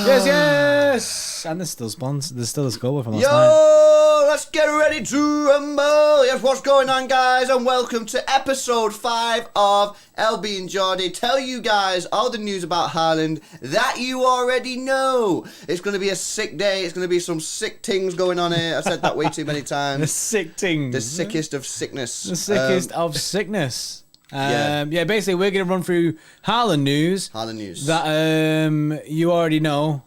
Yes! And there's still there's still a score from last night. Yo, let's get ready to rumble. Yes, what's going on, guys? And welcome to episode 5 of LB and Jordy. Tell you guys all the news about Haaland that you already know. It's going to be a sick day. It's going to be some sick things going on here. I said that way too many times. The sick things. The sickest of sickness. The sickest of sickness. Basically, we're going to run through Haaland news. That you already know.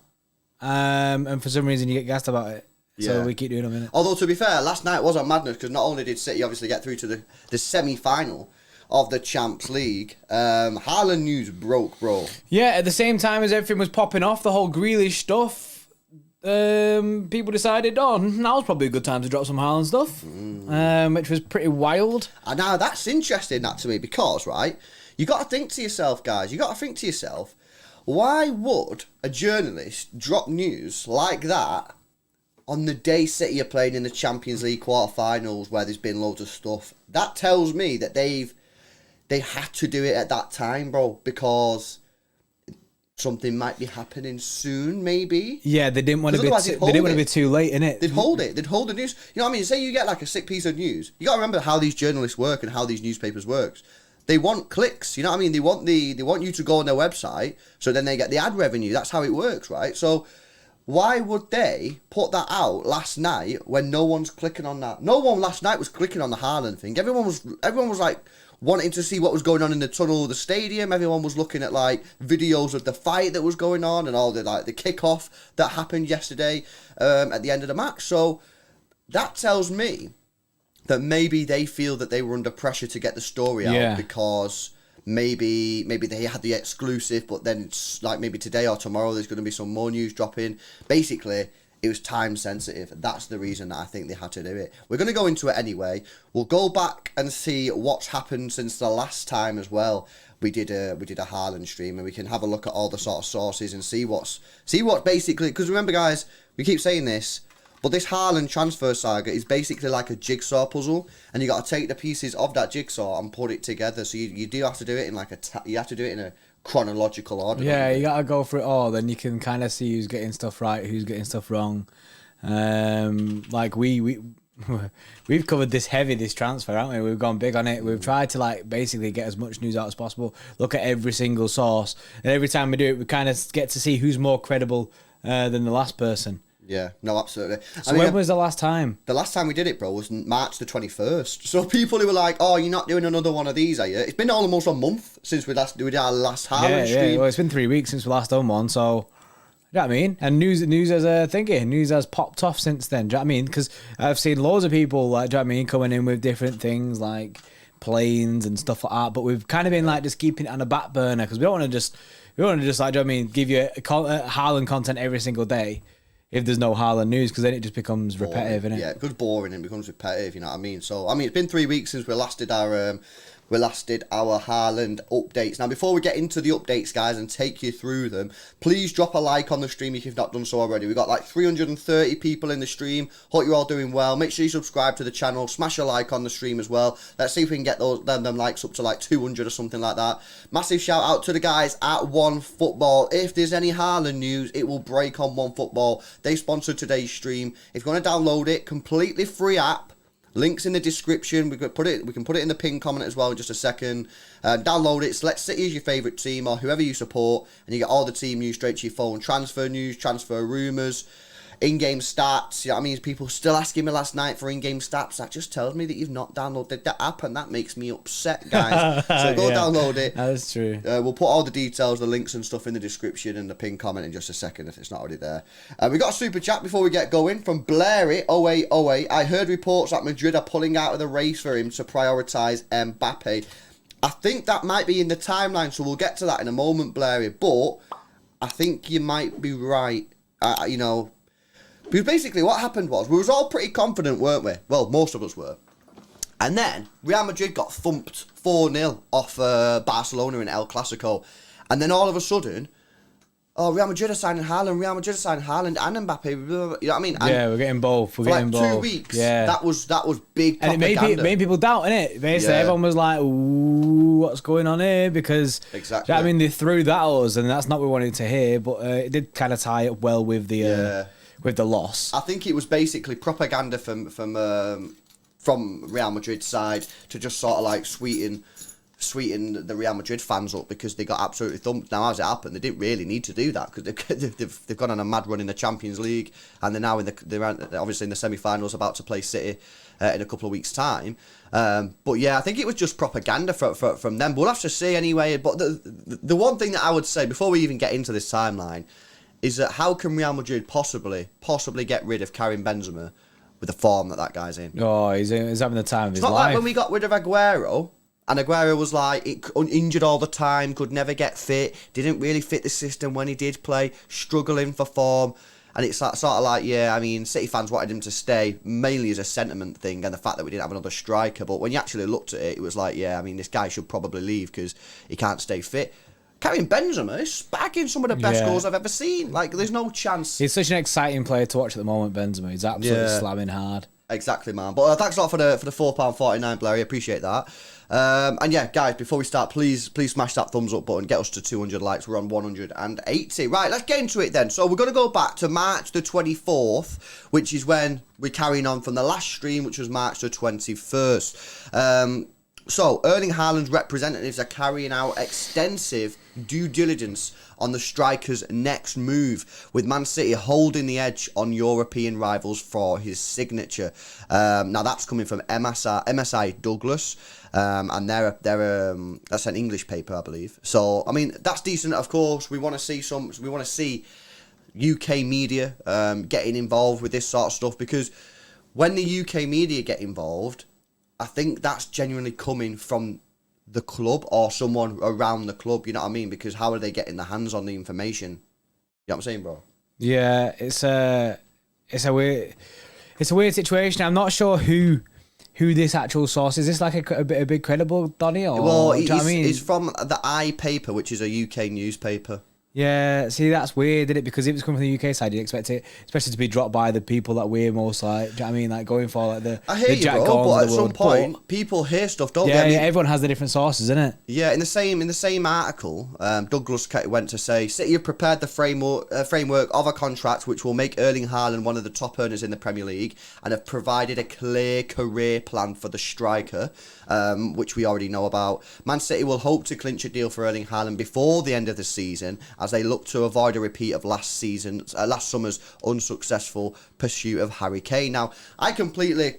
And for some reason, you get gassed about it. Yeah. So we keep doing them in it. Although, to be fair, last night was a madness because not only did City obviously get through to the semi-final of the Champions League, Haaland news broke, bro. Yeah, at the same time as everything was popping off, the whole Grealish stuff, people decided, now's probably a good time to drop some Haaland stuff, which was pretty wild. And now that's interesting, that to me, because, right, you got to think to yourself, guys, why would a journalist drop news like that on the day City are playing in the Champions League quarterfinals where there's been loads of stuff? That tells me that they had to do it at that time, bro, because something might be happening soon, maybe. Yeah, they didn't want to be too late, innit? They'd hold it. They'd hold the news. You know what I mean? Say you get like a sick piece of news. You got to remember how these journalists work and how these newspapers works. They want clicks, you know what I mean? They want you to go on their website, so then they get the ad revenue. That's how it works, right? So why would they put that out last night when no one's clicking on that? No one last night was clicking on the Haaland thing. Everyone was like wanting to see what was going on in the tunnel of the stadium. Everyone was looking at like videos of the fight that was going on and all the kickoff that happened yesterday at the end of the match. So that tells me that maybe they feel that they were under pressure to get the story out because maybe they had the exclusive, but then it's like maybe today or tomorrow there's going to be some more news dropping. Basically, it was time sensitive. That's the reason that I think they had to do it. We're going to go into it anyway. We'll go back and see what's happened since the last time as well. We did a Haaland stream, and we can have a look at all the sort of sources and see what basically, because remember, guys, we keep saying this, but this Haaland transfer saga is basically like a jigsaw puzzle, and you got to take the pieces of that jigsaw and put it together. So you do have to do it in you have to do it in a chronological order. Yeah, you got to go through it all. Then you can kind of see who's getting stuff right, who's getting stuff wrong. Like we've covered this transfer, haven't we? We've gone big on it. We've tried to basically get as much news out as possible. Look at every single source, and every time we do it, we kind of get to see who's more credible than the last person. Yeah, no, absolutely. So when was the last time? The last time we did it, bro, was March the 21st. So people who were like, "Oh, you're not doing another one of these, are you?" It's been almost a month since we did our last Haaland stream. Yeah, well, it's been 3 weeks since we last done one, so... You know what I mean? And news has popped off since then. Do you know what I mean? Because I've seen loads of people, do you know what I mean, coming in with different things like planes and stuff like that, but we've kind of been just keeping it on a back burner because we don't want to just do you know what I mean, give you Haaland content every single day if there's no Haaland news, because then it just becomes repetitive, innit? Yeah, it becomes boring and becomes repetitive, you know what I mean? So, I mean, it's been 3 weeks since we last did our Haaland updates. Now, before we get into the updates, guys, and take you through them, please drop a like on the stream if you've not done so already. We've got 330 people in the stream. Hope you're all doing well. Make sure you subscribe to the channel. Smash a like on the stream as well. Let's see if we can get them likes up to 200 or something like that. Massive shout out to the guys at OneFootball. If there's any Haaland news, it will break on OneFootball. They sponsored today's stream. If you want to download it, completely free app. Links in the description. We can put it in the pinned comment as well in just a second. Download it. Select City as your favourite team or whoever you support, and you get all the team news straight to your phone. Transfer news, transfer rumours, in-game stats. You know what I mean? People still asking me last night for in-game stats. That just tells me that you've not downloaded the app, and that makes me upset, guys. So go download it. That's true. We'll put all the details, the links and stuff in the description and the pinned comment in just a second if it's not already there. We got a super chat before we get going from Blairy 0808. I heard reports that Madrid are pulling out of the race for him to prioritise Mbappe. I think that might be in the timeline, so we'll get to that in a moment, Blairy. But I think you might be right. Because basically what happened was, we was all pretty confident, weren't we? Well, most of us were. And then Real Madrid got thumped 4-0 off Barcelona in El Clasico. And then all of a sudden, oh, Real Madrid are signing Haaland, Real Madrid are signing Haaland and Mbappe. You know what I mean? And yeah, we're getting both. We're for getting like both. 2 weeks, Yeah, that was big and propaganda. it made people doubt, innit? Basically, Yeah. everyone was like, "Ooh, what's going on here?" Because Exactly. I mean, they threw that at us, and that's not what we wanted to hear. But it did kind of tie up well with the loss. I think it was basically propaganda from Real Madrid's side to just sort of like sweeten the Real Madrid fans up because they got absolutely thumped. Now, as it happened, they didn't really need to do that because they've gone on a mad run in the Champions League and they're now they're obviously in the semi-finals, about to play City in a couple of weeks' time. But yeah, I think it was just propaganda from them. But we'll have to see anyway. But the one thing that I would say before we even get into this timeline is that how can Real Madrid possibly get rid of Karim Benzema with the form that guy's in? Oh, he's having the time of his It's not life. like when we got rid of Aguero, and Aguero was like injured all the time, could never get fit, didn't really fit the system when he did play, struggling for form. And it's sort of like, yeah, I mean, City fans wanted him to stay mainly as a sentiment thing and the fact that we didn't have another striker. But when you actually looked at it, it was like, yeah, I mean, this guy should probably leave because he can't stay fit. Karim Benzema is bagging some of the best goals I've ever seen. Like, there's no chance. He's such an exciting player to watch at the moment, Benzema. He's absolutely slamming hard. Exactly, man. But thanks a lot for the £4.49, Blair. I appreciate that. And yeah, guys, before we start, please smash that thumbs up button. Get us to 200 likes. We're on 180. Right, let's get into it then. So we're going to go back to March the 24th, which is when we're carrying on from the last stream, which was March the 21st. So, Erling Haaland's representatives are carrying out extensive due diligence on the striker's next move, with Man City holding the edge on European rivals for his signature. Now, that's coming from MSI Douglas, and they're that's an English paper, I believe. So, I mean, that's decent. Of course, we want to see UK media getting involved with this sort of stuff, because when the UK media get involved, I think that's genuinely coming from the club or someone around the club, you know what I mean? Because how are they getting their hands on the information? You know what I'm saying, bro? Yeah, it's a weird situation. I'm not sure who this actual source is. This like a big credible, Donny? Or Well, do you know what I mean? it's from the I paper, which is a UK newspaper. Yeah, see, that's weird, isn't it? Because if it's coming from the UK side, you'd expect it, especially to be dropped by the people that we're most like, do you know what I mean? Like going for like the I hear the you, Jack bro, Gordons but of at the some world. point, people hear stuff, don't Yeah, they? I mean, yeah, everyone has the different sources, innit? yeah, in the same article, Douglas went to say, City have prepared the framework of a contract which will make Erling Haaland one of the top earners in the Premier League, and have provided a clear career plan for the striker, which we already know about. Man City will hope to clinch a deal for Erling Haaland before the end of the season, as they look to avoid a repeat of last summer's unsuccessful pursuit of Harry Kane. Now, I completely,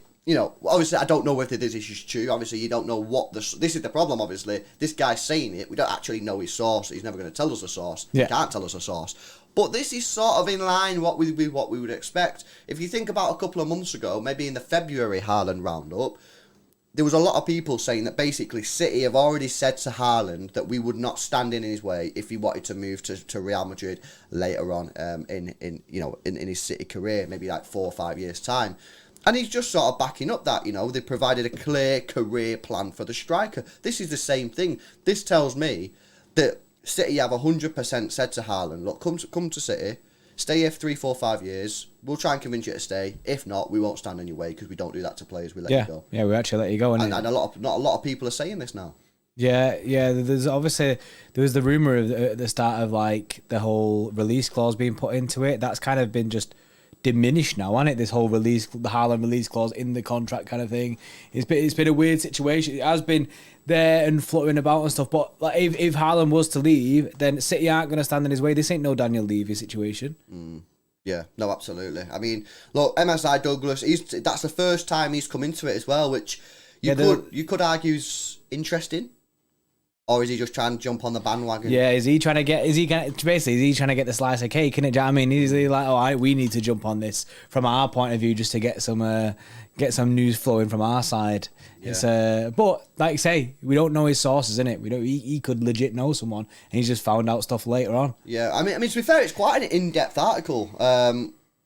obviously I don't know whether this is true. Obviously, you don't know what this is the problem. Obviously, this guy's saying it. We don't actually know his source. He's never going to tell us the source. Yeah. He can't tell us the source. But this is sort of in line with what we would expect. If you think about a couple of months ago, maybe in the February Haaland roundup, there was a lot of people saying that basically City have already said to Haaland that we would not stand in his way if he wanted to move to Real Madrid later on in his City career, maybe like 4 or 5 years' time. And he's just sort of backing up that, they provided a clear career plan for the striker. This is the same thing. This tells me that City have 100% said to Haaland, look, come to City, stay here for 3, 4, 5 years. We'll try and convince you to stay. If not, we won't stand in your way because we don't do that to players. We let you go. Yeah, we actually let you go. And not a lot of people are saying this now. Yeah. There's obviously there was the rumor at the start of like the whole release clause being put into it. That's kind of been just diminished now, hasn't it? This whole the Haaland release clause in the contract kind of thing. It's been a weird situation. It has been there and fluttering about and stuff. But like if Haaland was to leave, then City aren't going to stand in his way. This ain't no Daniel Levy situation. Yeah, no, absolutely. I mean, look, MSI Douglas, that's the first time he's come into it as well, which you could argue is interesting. Or is he just trying to jump on the bandwagon? Yeah, is he trying to get the slice of cake, innit? Do you know what I mean? Is he like, we need to jump on this from our point of view just to get some news flowing from our side. Yeah. It's but like I say, we don't know his sources, innit? He could legit know someone and he's just found out stuff later on. Yeah, I mean to be fair, it's quite an in-depth article.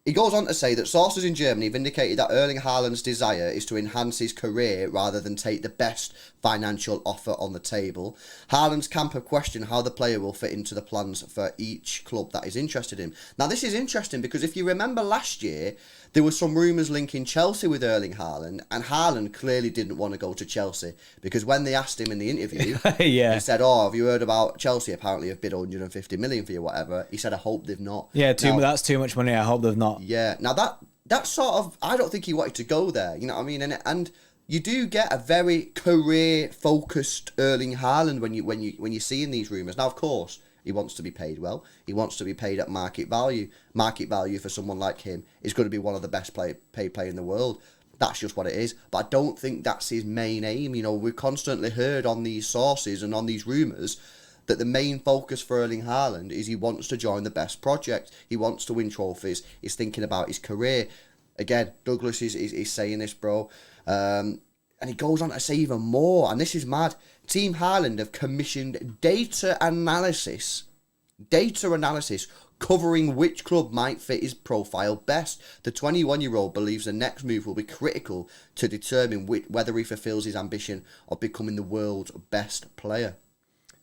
He goes on to say that sources in Germany have indicated that Erling Haaland's desire is to enhance his career rather than take the best financial offer on the table. Haaland's camp have questioned how the player will fit into the plans for each club that is interested in him. Now, this is interesting because if you remember last year, there were some rumours linking Chelsea with Erling Haaland, and Haaland clearly didn't want to go to Chelsea because when they asked him in the interview, yeah. he said, "Oh, have you heard about Chelsea? Apparently, have bid 150 million for you, whatever." He said, "I hope they've not." Yeah, that's too much money. I hope they've not. Yeah. Now that sort of, I don't think he wanted to go there. You know what I mean? And you do get a very career focused Erling Haaland when you're seeing these rumours. Now, of course, he wants to be paid well. He wants to be paid at market value. Market value for someone like him is going to be one of the best paid players in the world. That's just what it is. But I don't think that's his main aim. You know, we've constantly heard on these sources and on these rumours that the main focus for Erling Haaland is he wants to join the best project. He wants to win trophies. He's thinking about his career. Again, Douglas is saying this, bro. And he goes on to say even more, and this is mad. Team Haaland have commissioned data analysis covering which club might fit his profile best. The 21-year-old believes the next move will be critical to determine whether he fulfills his ambition of becoming the world's best player.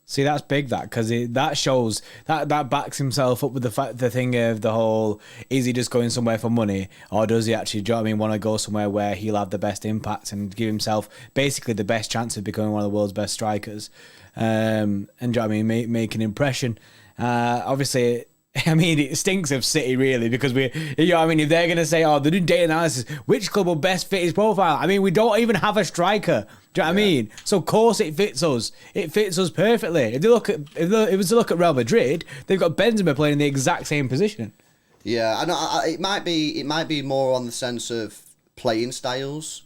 See, that's big, because that shows that backs himself up with the thing of the whole, is he just going somewhere for money, or does he actually, do you know what I mean, want to go somewhere where he'll have the best impact and give himself basically the best chance of becoming one of the world's best strikers, and do you know what I mean, make an impression. Obviously, I mean, it stinks of City, really, because you know what I mean, if they're going to say, oh, they're doing data analysis, which club will best fit his profile? I mean, we don't even have a striker. Do you know what I mean? So, of course, it fits us. It fits us perfectly. If it was to look at Real Madrid, they've got Benzema playing in the exact same position. Yeah, I know. It might be more on the sense of playing styles.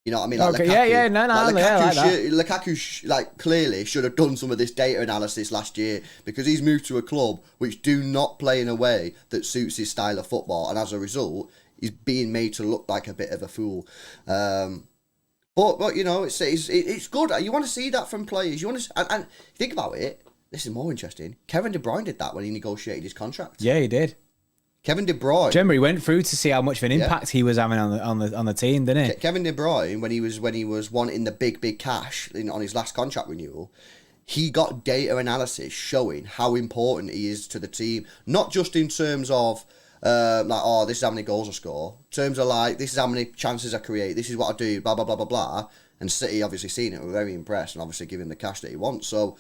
You know what I mean? Like okay, Lukaku, no, Lukaku clearly should have done some of this data analysis last year because he's moved to a club which do not play in a way that suits his style of football, and as a result, he's being made to look like a bit of a fool. But you know, it's good. You want to see that from players. You want to, and think about it. This is more interesting. Kevin De Bruyne did that when he negotiated his contract. Yeah, he did. Kevin De Bruyne. Remember, he went through to see how much of an impact he was having on the team, didn't he? Kevin De Bruyne, when he was wanting the big cash on his last contract renewal, he got data analysis showing how important he is to the team. Not just in terms of this is how many goals I score. In terms of this is how many chances I create. This is what I do. Blah blah blah blah blah. And City obviously seen it, were very impressed, and obviously give him the cash that he wants. So,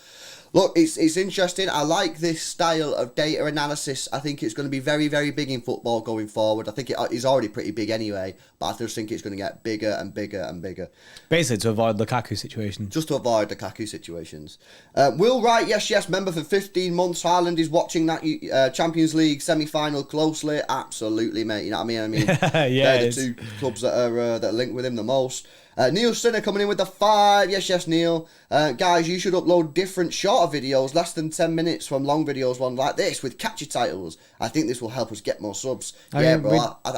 look, it's interesting. I like this style of data analysis. I think it's going to be very, very big in football going forward. I think it is already pretty big anyway, but I just think it's going to get bigger and bigger and bigger. Basically, to avoid Lukaku situations. Just to avoid Lukaku situations. Will Wright, yes, member for 15 months. Haaland is watching that Champions League semi-final closely. Absolutely, mate. You know what I mean? Yeah, they're the two clubs that are linked with him the most. Neil Sinner coming in with the 5. Yes, Neil. Guys, you should upload different shorter videos, less than 10 minutes from long videos, one like this, with catchy titles. I think this will help us get more subs. I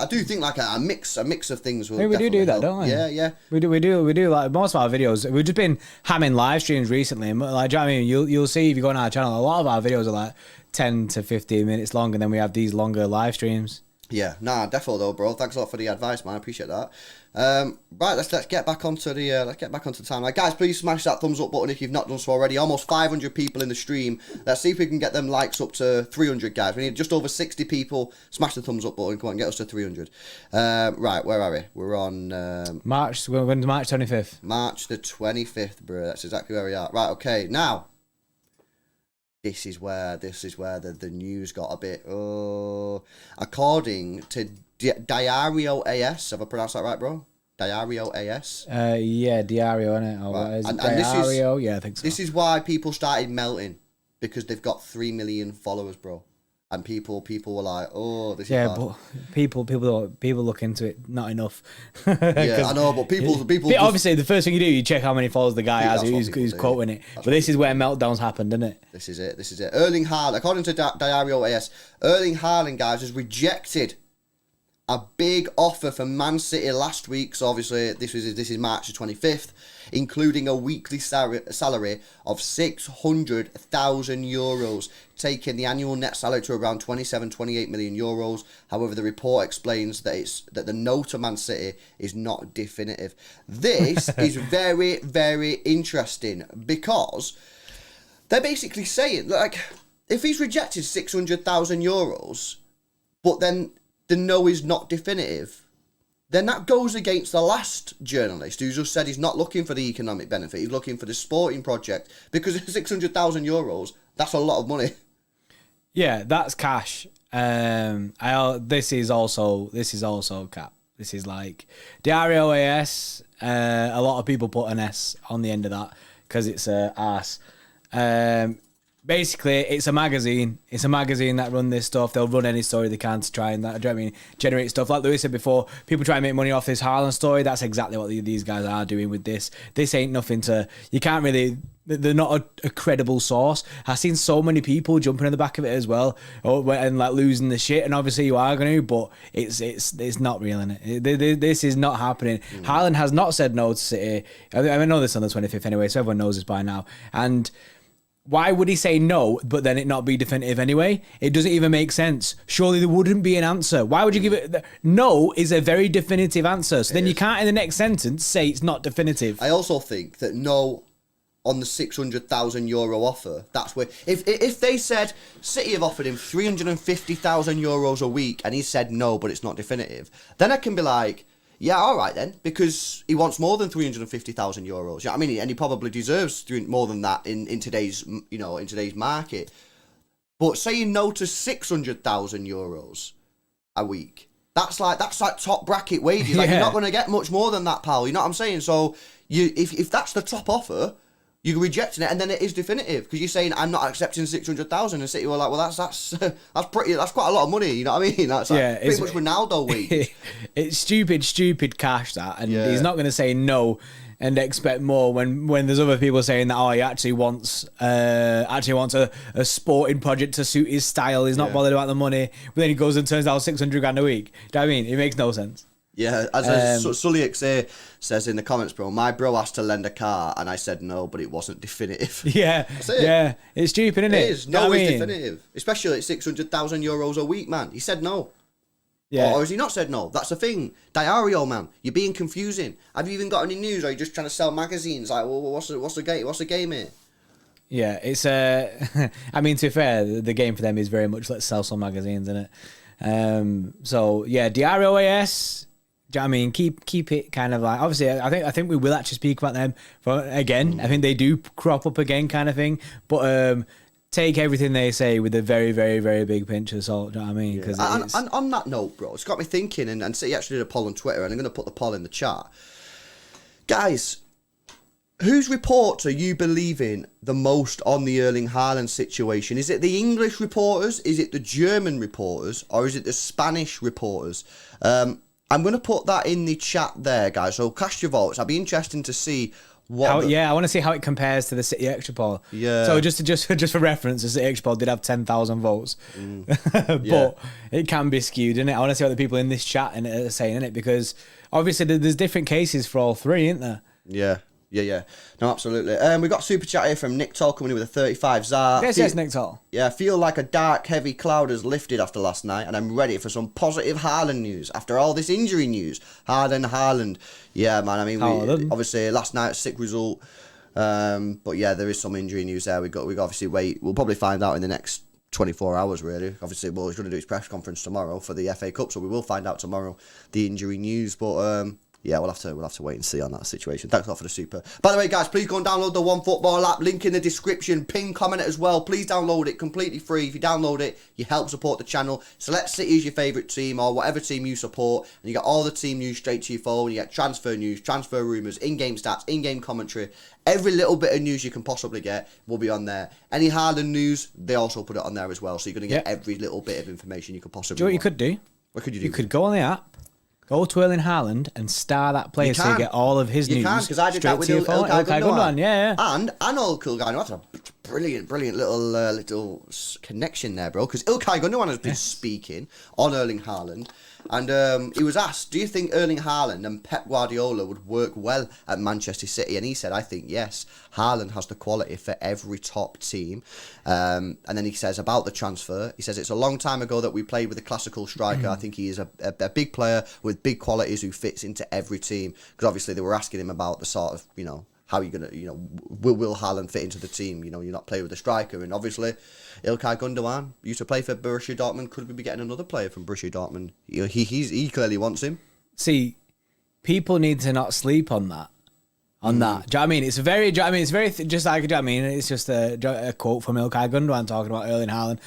do think like a mix of things will we do that, help. don't we? Yeah. We do like most of our videos. We've just been hamming live streams recently. Like, do you know what I mean? You'll see if you go on our channel, a lot of our videos are like 10 to 15 minutes long, and then we have these longer live streams. Yeah, definitely though, bro. Thanks a lot for the advice, man. I appreciate that. Right, let's get back onto the timeline, guys. Please smash that thumbs up button if you've not done so already. Almost 500 people in the stream. Let's see if we can get them likes up to 300, guys. We need just over 60 people. Smash the thumbs up button. Come on, get us to 300. Right, where are we? We're on March. We're going to March 25th. March the 25th, bro. That's exactly where we are. Right, okay. Now, this is where the news got a bit. According to Diario AS, have I pronounced that right, bro? Diario AS. Yeah, Diario, innit? Or right. Is it and Diario? Yeah, I think so. This is why people started melting, because they've got 3 million followers, bro. And people were like, "Oh, this is bad." But people look into it not enough. Yeah, I know, but people obviously the first thing you do, you check how many followers the guy has who's quoting it. But this is where meltdowns happened, isn't it? This is it. Erling Haaland, according to Diario AS, Erling Haaland, guys, has rejected a big offer for Man City last week. So obviously this is March the 25th, including a weekly salary of €600,000, taking the annual net salary to around 28 million euros. However, the report explains that the no to Man City is not definitive. This is very, very interesting because they're basically saying, like, if he's rejected €600,000, but then the no is not definitive, then that goes against the last journalist who just said he's not looking for the economic benefit, he's looking for the sporting project, because €600,000, that's a lot of money. Yeah, that's cash. This is also cap. This is like Diario AS. A lot of people put an S on the end of that because it's a arse. Basically, it's a magazine. It's a magazine that run this stuff. They'll run any story they can to try and generate stuff. Like Louis said before, people try and make money off this Haaland story. That's exactly what these guys are doing with this. This ain't nothing to... You can't really... They're not a credible source. I've seen so many people jumping in the back of it as well, and like losing the shit. And obviously you are going to, but it's not real, innit? This is not happening. Haaland has not said no to City. I know this on the 25th anyway, so everyone knows this by now. And why would he say no, but then it not be definitive anyway? It doesn't even make sense. Surely there wouldn't be an answer. Why would you give it... No is a very definitive answer. So then you can't in the next sentence say it's not definitive. I also think that no on the €600,000 offer, that's where... If they said City have offered him €350,000 a week and he said no, but it's not definitive, then I can be like, yeah, all right then, because he wants more than €350,000. You know what I mean? And he probably deserves more than that in today's market. But saying no to €600,000 a week, that's like top bracket wages. Like, you're not going to get much more than that, pal. You know what I'm saying? So if that's the top offer, you're rejecting it, and then it is definitive because you're saying I'm not accepting 600,000, and City were like, well, that's quite a lot of money. You know what I mean? That's like pretty much Ronaldo wages. It's stupid cash that, and he's not going to say no and expect more when there's other people saying that he actually wants a sporting project to suit his style. He's not bothered about the money, but then he goes and turns down 600 grand a week. Do you know what I mean? It makes no sense. Yeah, as Sully XA says in the comments, bro, my bro asked to lend a car and I said no, but it wasn't definitive. Yeah, it's stupid, isn't it? It is. No, it's definitive. Especially at €600,000 a week, man. He said no. Yeah. Or has he not said no? That's the thing. Diario, man. You're being confusing. Have you even got any news, or are you just trying to sell magazines? Like, well, what's the game here? Yeah, it's I mean, to be fair, the game for them is very much let's sell some magazines, isn't it? So yeah, Diario AS. Do you know what I mean? Keep it kind of like, obviously I think we will actually speak about them again. I think they do crop up again, kind of thing. But take everything they say with a very, very, very big pinch of salt. Do you know what I mean? And on that note, bro, it's got me thinking. And City actually did a poll on Twitter, and I'm going to put the poll in the chat, guys. Whose reports are you believing the most on the Erling Haaland situation? Is it the English reporters? Is it the German reporters? Or is it the Spanish reporters? I'm going to put that in the chat there, guys. So cast your votes. I'd be interested to see what... I want to see how it compares to the City Extra poll. Yeah. So just for reference, the City Extra poll did have 10,000 votes. But it can be skewed, innit? I want to see what the people in this chat are saying, innit? Because obviously there's different cases for all three, isn't there? Yeah. No, absolutely. We got super chat here from Nick Toll coming in with a 35 Zar. Yes, Nick Toll. Yeah, feel like a dark, heavy cloud has lifted after last night, and I'm ready for some positive Haaland news after all this injury news. Haaland. Yeah, man. I mean, obviously last night sick result, but yeah, there is some injury news there. We got obviously wait. We'll probably find out in the next 24 hours, really. Obviously, he's going to do his press conference tomorrow for the FA Cup, so we will find out tomorrow the injury news. But yeah, we'll have to wait and see on that situation. Thanks a lot for the super. By the way, guys, please go and download the OneFootball app. Link in the description. Pin comment as well. Please download it completely free. If you download it, you help support the channel. Select City as your favourite team or whatever team you support, and you get all the team news straight to your phone. You get transfer news, transfer rumours, in-game stats, in-game commentary. Every little bit of news you can possibly get will be on there. Any Haaland news, they also put it on there as well. So you're going to get every little bit of information you could possibly do. You know what you could do? What could you do? You could go on the app. Go to Erling Haaland and star that player so you get all of his news. You can, because I did that with Ilkay Gundogan. Yeah. And Ilkay Gundogan had a brilliant little connection there, bro. Because Ilkay Gundogan has been speaking on Erling Haaland, and he was asked, "Do you think Erling Haaland and Pep Guardiola would work well at Manchester City?" And he said, "I think yes. Haaland has the quality for every top team." And then he says about the transfer, he says, "It's a long time ago that we played with a classical striker. I think he is a big player with big qualities who fits into every team." Because obviously they were asking him about the sort of, how are you going to, will Haaland fit into the team? You're not playing with a striker. And obviously, Ilkay Gundogan used to play for Borussia Dortmund. Could we be getting another player from Borussia Dortmund? He clearly wants him. See, people need to not sleep on that. Do you know what I mean? It's very, it's very, just like, do you know what I mean? It's just a quote from Ilkay Gundogan talking about Erling Haaland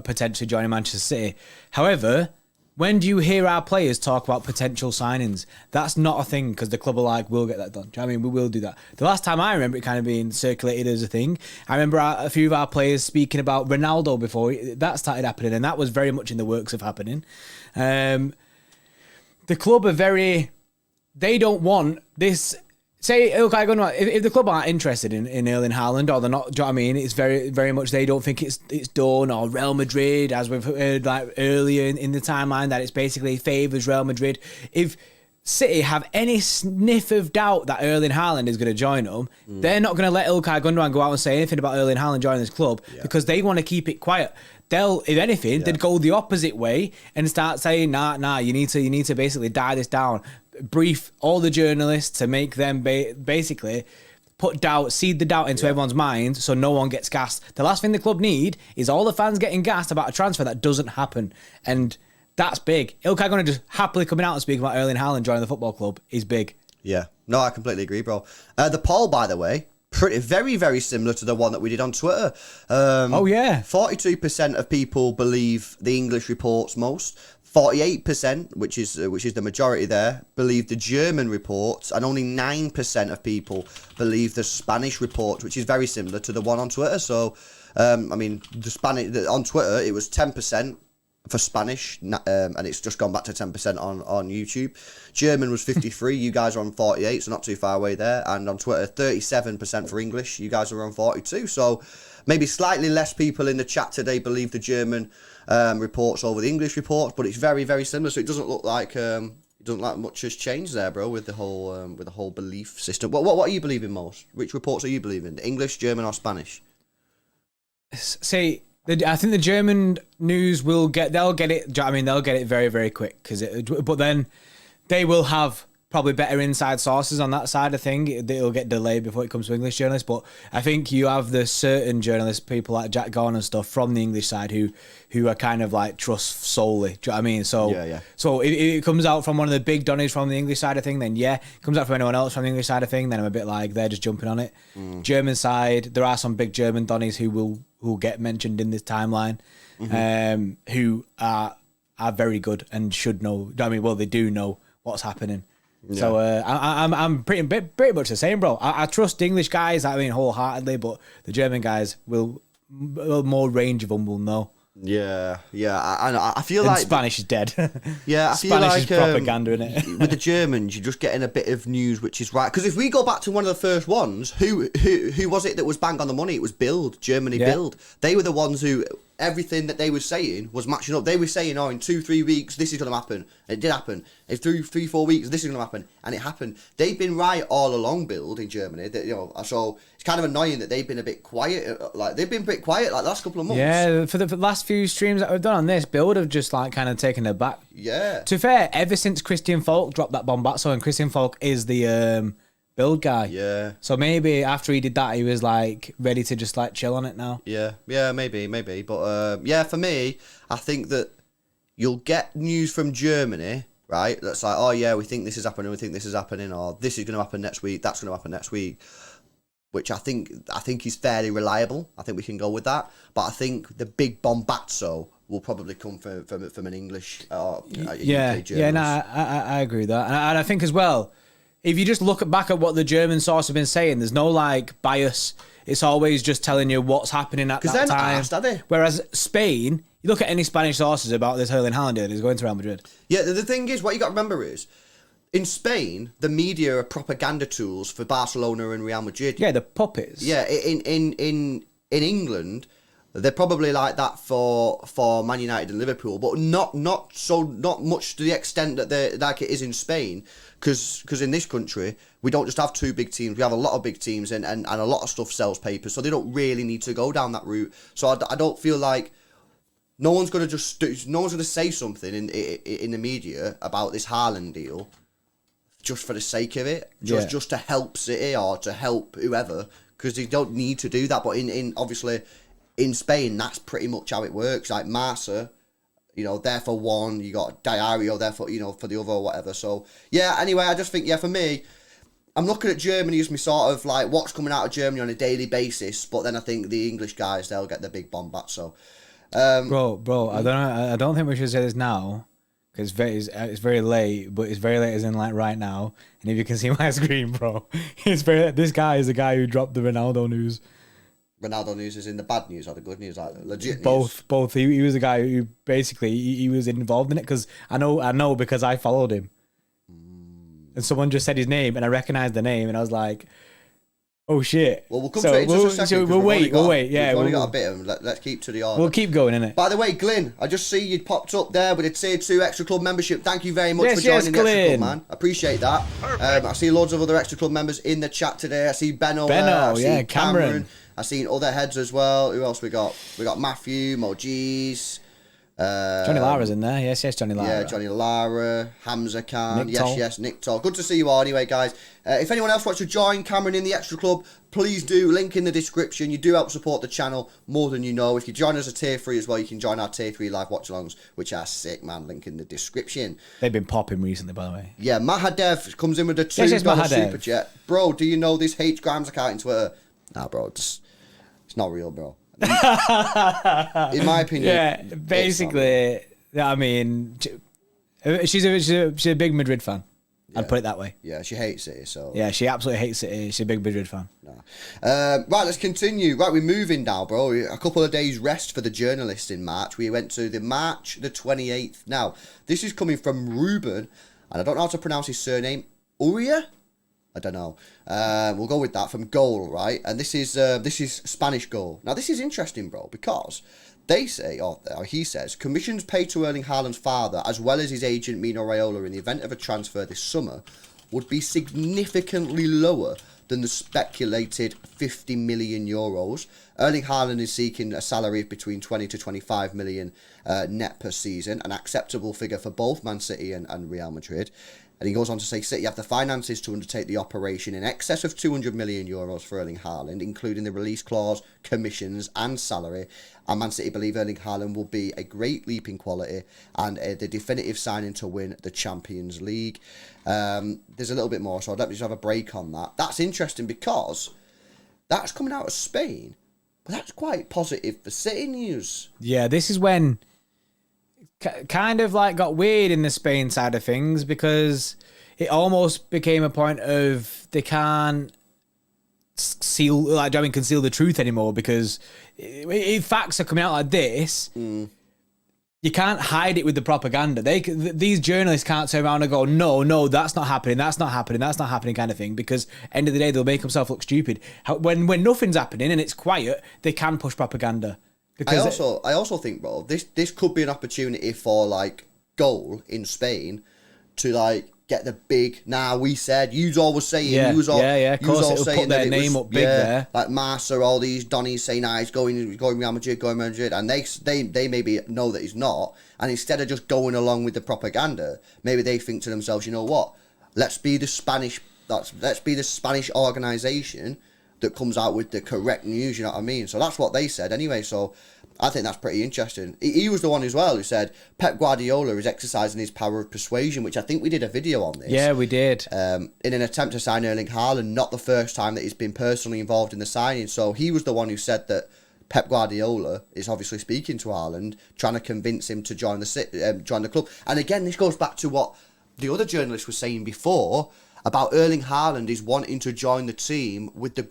potentially joining Manchester City. However, when do you hear our players talk about potential signings? That's not a thing, because the club are like, we'll get that done. Do you know what I mean? We will do that. The last time I remember it kind of being circulated as a thing, I remember a few of our players speaking about Ronaldo before that started happening, and that was very much in the works of happening. The club are they don't want this. Say, Ilkay Gundogan, if the club aren't interested in Erling Haaland, or they're not, do you know what I mean? It's very, very much they don't think it's done, or Real Madrid, as we've heard like earlier in the timeline, that it's basically favours Real Madrid. If City have any sniff of doubt that Erling Haaland is going to join them, they're not going to let Ilkay Gundogan go out and say anything about Erling Haaland joining this club, because they want to keep it quiet. They'll, if anything, they'd go the opposite way and start saying, nah, you need to basically die this down. Brief all the journalists to make them basically seed the doubt into everyone's mind, so no one gets gassed. The last thing the club need is all the fans getting gassed about a transfer that doesn't happen, and that's big. Ilkay Gundogan just happily coming out and speaking about Erling Haaland joining the football club is big. Yeah, no, I completely agree, bro. The poll, by the way, very, very similar to the one that we did on Twitter. 42% of people believe the English reports most. 48%, which is the majority there, believe the German reports, and only 9% of people believe the Spanish report, which is very similar to the one on Twitter. So, on Twitter, it was 10% for Spanish, and it's just gone back to 10% on YouTube. German was 53, you guys are on 48, so not too far away there. And on Twitter, 37% for English, you guys are on 42. So maybe slightly less people in the chat today believe the German reports over the English reports, but it's very, very similar. So it doesn't look like much has changed there, bro, with the whole belief system. What are you believing most? Which reports are you believing? English, German, or Spanish? See, I think the German news they'll get it. They'll get it very, very quick, but then they will have probably better inside sources on that side of thing. It'll get delayed before it comes to English journalists, but I think you have the certain journalists, people like Jack Gorn and stuff from the English side who are kind of like trust solely. Do you know what I mean? So So if it comes out from one of the big Donnies from the English side of thing, then it comes out from anyone else from the English side of thing, then I'm a bit like they're just jumping on it. German side, there are some big German Donnies who will get mentioned in this timeline, who are very good and should know. I mean, well, they do know what's happening. Yeah. So I'm pretty much the same, bro. I trust English guys, wholeheartedly, but the German guys will more range of them will know. Yeah. I feel like Spanish is dead. Yeah, I feel Spanish like is propaganda, isn't it? With the Germans, you're just getting a bit of news, which is right. Because if we go back to one of the first ones, who was it that was bang on the money? It was Bild, Germany Bild. They were the ones who everything that they were saying was matching up. They were saying, in 2-3 weeks, this is going to happen. It did happen. In 3-4 weeks, this is going to happen. And it happened. They've been right all along, Bild, in Germany. So it's kind of annoying that they've been a bit quiet. They've been a bit quiet the last couple of months. Yeah, for the last few streams that we've done on this, Bild have just kind of taken it back. Yeah. To be fair, ever since Christian Falk dropped that bombazzo, and Christian Falk is the Bild guy. Yeah. So maybe after he did that, he was ready to just chill on it now. Yeah, maybe. But for me, I think that you'll get news from Germany, right? That's like, oh yeah, we think this is happening, or this is going to happen next week, that's going to happen next week. Which I think is fairly reliable. I think we can go with that. But I think the big bombazzo will probably come from an English UK journalist. Yeah, no, I agree with that. And I think as well, if you just look back at what the German source have been saying, there's no bias. It's always just telling you what's happening at that time. Because they're not asked, are they? Whereas Spain, you look at any Spanish sources about this Erling Haaland deal, he's going to Real Madrid. Yeah, the thing is, what you got to remember is, in Spain, the media are propaganda tools for Barcelona and Real Madrid. Yeah, the puppets. Yeah, in in England, they're probably like that for Man United and Liverpool, but not much to the extent that they like it is in Spain. Because in this country, we don't just have two big teams. We have a lot of big teams, and a lot of stuff sells papers, so they don't really need to go down that route. So I don't feel like no one's going to say something in the media about this Haaland deal just for the sake of it, just to help City or to help whoever, because they don't need to do that. But in obviously in Spain, that's pretty much how it works. Like Marca, you know, there for one, you got Diario there for, you know, for the other or whatever. So, yeah, anyway, I just think, for me, I'm looking at Germany as my sort of, like, what's coming out of Germany on a daily basis, but then I think the English guys, they'll get the big bomb back, so. Bro, I don't think we should say this now, because it's very late, but it's very late as in, like, right now, and if you can see my screen, bro, this guy is the guy who dropped the Ronaldo news. Ronaldo news is in the bad news or the good news, like legit news? Both. He was the guy who basically he was involved in it, because I know because I followed him, and someone just said his name and I recognized the name and I was like, oh shit. Well, we'll come to it in just a second. So we'll wait. Yeah, we've only got a bit of them. Let's keep to the order. We'll keep going, innit? By the way, Glyn, I just see you popped up there with a tier 2 extra club membership. Thank you very much for joining the extra club, man. I appreciate that. I see loads of other extra club members in the chat today. I see Benno there. I see Cameron. I've seen other heads as well. Who else we got? We got Matthew, Mojeez. Johnny Lara's in there. Yes, Johnny Lara. Yeah, Johnny Lara, Hamza Khan. Nick Toll. Yes, Nick Toll. Good to see you all anyway, guys. If anyone else wants to join Cameron in the Extra Club, please do. Link in the description. You do help support the channel more than you know. If you join us at Tier 3 as well, you can join our Tier 3 live watch-alongs, which are sick, man. Link in the description. They've been popping recently, by the way. Yeah, Mahadev comes in with a $2 super chat. Bro, do you know this H. Grimes account on Twitter? Nah, bro, it's not real, bro. In my opinion. Yeah, basically, I mean, she's a big Madrid fan. Yeah. I'd put it that way. Yeah, she hates City, so. Yeah, she absolutely hates City. She's a big Madrid fan. Nah. Right, let's continue. Right, we're moving now, bro. A couple of days rest for the journalists in March. We went to the March the 28th. Now, this is coming from Ruben, and I don't know how to pronounce his surname. Uria? I don't know. We'll go with that from Goal, right? And this is Spanish Goal. Now, this is interesting, bro, because they say, or he says, commissions paid to Erling Haaland's father, as well as his agent Mino Raiola, in the event of a transfer this summer, would be significantly lower than the speculated 50 million euros. Erling Haaland is seeking a salary of between 20 to 25 million net per season, an acceptable figure for both Man City and Real Madrid. And he goes on to say, City have the finances to undertake the operation in excess of 200 million euros for Erling Haaland, including the release clause, commissions and salary. And Man City believe Erling Haaland will be a great leap in quality and the definitive signing to win the Champions League. There's a little bit more, so let me just have a break on that. That's interesting because that's coming out of Spain, but that's quite positive for City news. Yeah, this is when kind of like got weird in the Spain side of things, because it almost became a point of they can't conceal the truth anymore, because if facts are coming out like this, you can't hide it with the propaganda. These journalists can't turn around and go, no, that's not happening kind of thing, because end of the day they'll make themselves look stupid. When nothing's happening and it's quiet, they can push propaganda. I also think, bro, this could be an opportunity for like Goal in Spain to like get the big. We said you always saying of course it'll put their name up big there. Like Marca, all these Donnies saying he's going Real Madrid, and they maybe know that he's not, and instead of just going along with the propaganda, maybe they think to themselves, you know what, let's be the Spanish organisation that comes out with the correct news, you know what I mean? So that's what they said anyway, so I think that's pretty interesting. He was the one as well who said Pep Guardiola is exercising his power of persuasion, which I think we did a video on this. Yeah, we did. In an attempt to sign Erling Haaland, not the first time that he's been personally involved in the signing. So he was the one who said that Pep Guardiola is obviously speaking to Haaland, trying to convince him to join the club. And again, this goes back to what the other journalist was saying before, about Erling Haaland is wanting to join the team with a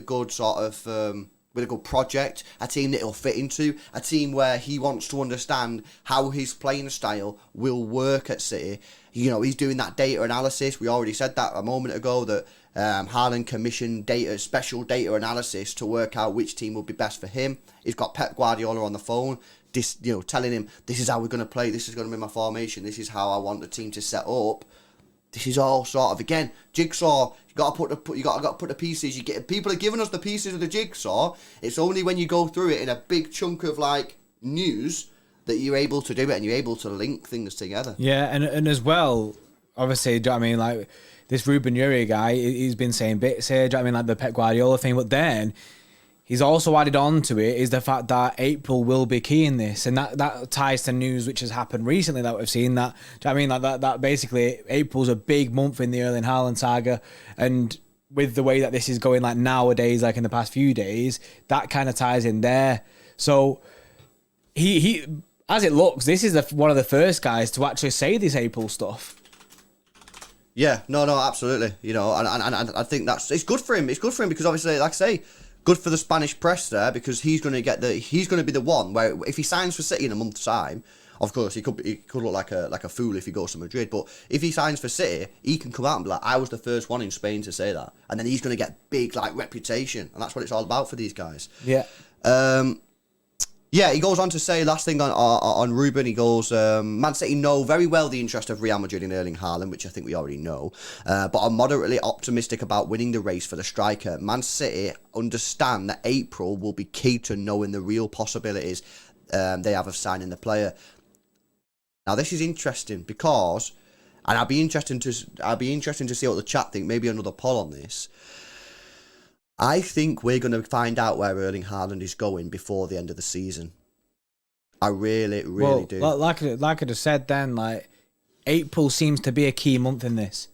good sort of with a good project, a team that he'll fit into, a team where he wants to understand how his playing style will work at City. You know, he's doing that data analysis. We already said that a moment ago, that Haaland commissioned special data analysis to work out which team would be best for him. He's got Pep Guardiola on the phone, telling him, this is how we're going to play, this is going to be my formation, this is how I want the team to set up. This is all sort of, again, jigsaw. You got to put the pieces. People are giving us the pieces of the jigsaw. It's only when you go through it in a big chunk of like news that you're able to do it and you're able to link things together. Yeah, and as well, obviously, do you know what I mean, like this Ruben Uri guy, he's been saying bits here. Do you know what I mean, like the Pep Guardiola thing, but then he's also added on to it is the fact that April will be key in this, and that ties to news which has happened recently that we've seen. That, do you know what I mean, like that basically April's a big month in the Erling Haaland saga, and with the way that this is going, like nowadays, like in the past few days, that kind of ties in there. So he as it looks, this is one of the first guys to actually say this April stuff. Yeah, no, absolutely. You know, and I think it's good for him. It's good for him because obviously, like I say, good for the Spanish press there, because he's going to be the one where if he signs for City in a month's time, of course he could look like a fool if he goes to Madrid, but if he signs for City, he can come out and be like, I was the first one in Spain to say that, and then he's going to get big like reputation, and that's what it's all about for these guys. Yeah. Yeah, he goes on to say, last thing on Ruben, he goes, Man City know very well the interest of Real Madrid in Erling Haaland, which I think we already know, but are moderately optimistic about winning the race for the striker. Man City understand that April will be key to knowing the real possibilities they have of signing the player. Now, this is interesting because, and I'll be interested to see what the chat think, maybe another poll on this. I think we're going to find out where Erling Haaland is going before the end of the season. I really do. Like I just said then, like April seems to be a key month in this.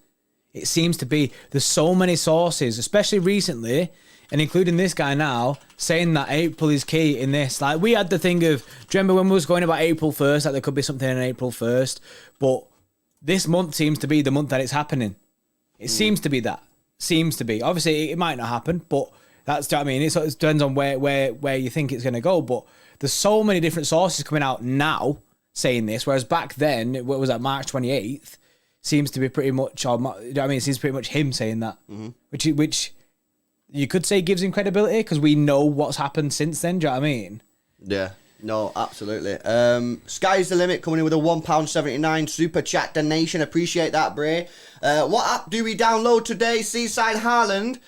It seems to be. There's so many sources, especially recently, and including this guy now, saying that April is key in this. Like we had the thing of, do you remember when we was going about April 1st, like there could be something in April 1st, but this month seems to be the month that it's happening. It seems to be that. Seems to be. Obviously, it might not happen, but that's, do you know what I mean? It depends on where you think it's going to go. But there's so many different sources coming out now saying this, whereas back then, what was that, March 28th, seems to be pretty much, or, you know what I mean? It seems pretty much him saying that, which you could say gives him credibility because we know what's happened since then. Do you know what I mean? Yeah. No, absolutely. Sky's the limit, coming in with a £1.79 super chat donation. Appreciate that, Bray. What app do we download today? Seaside Haaland.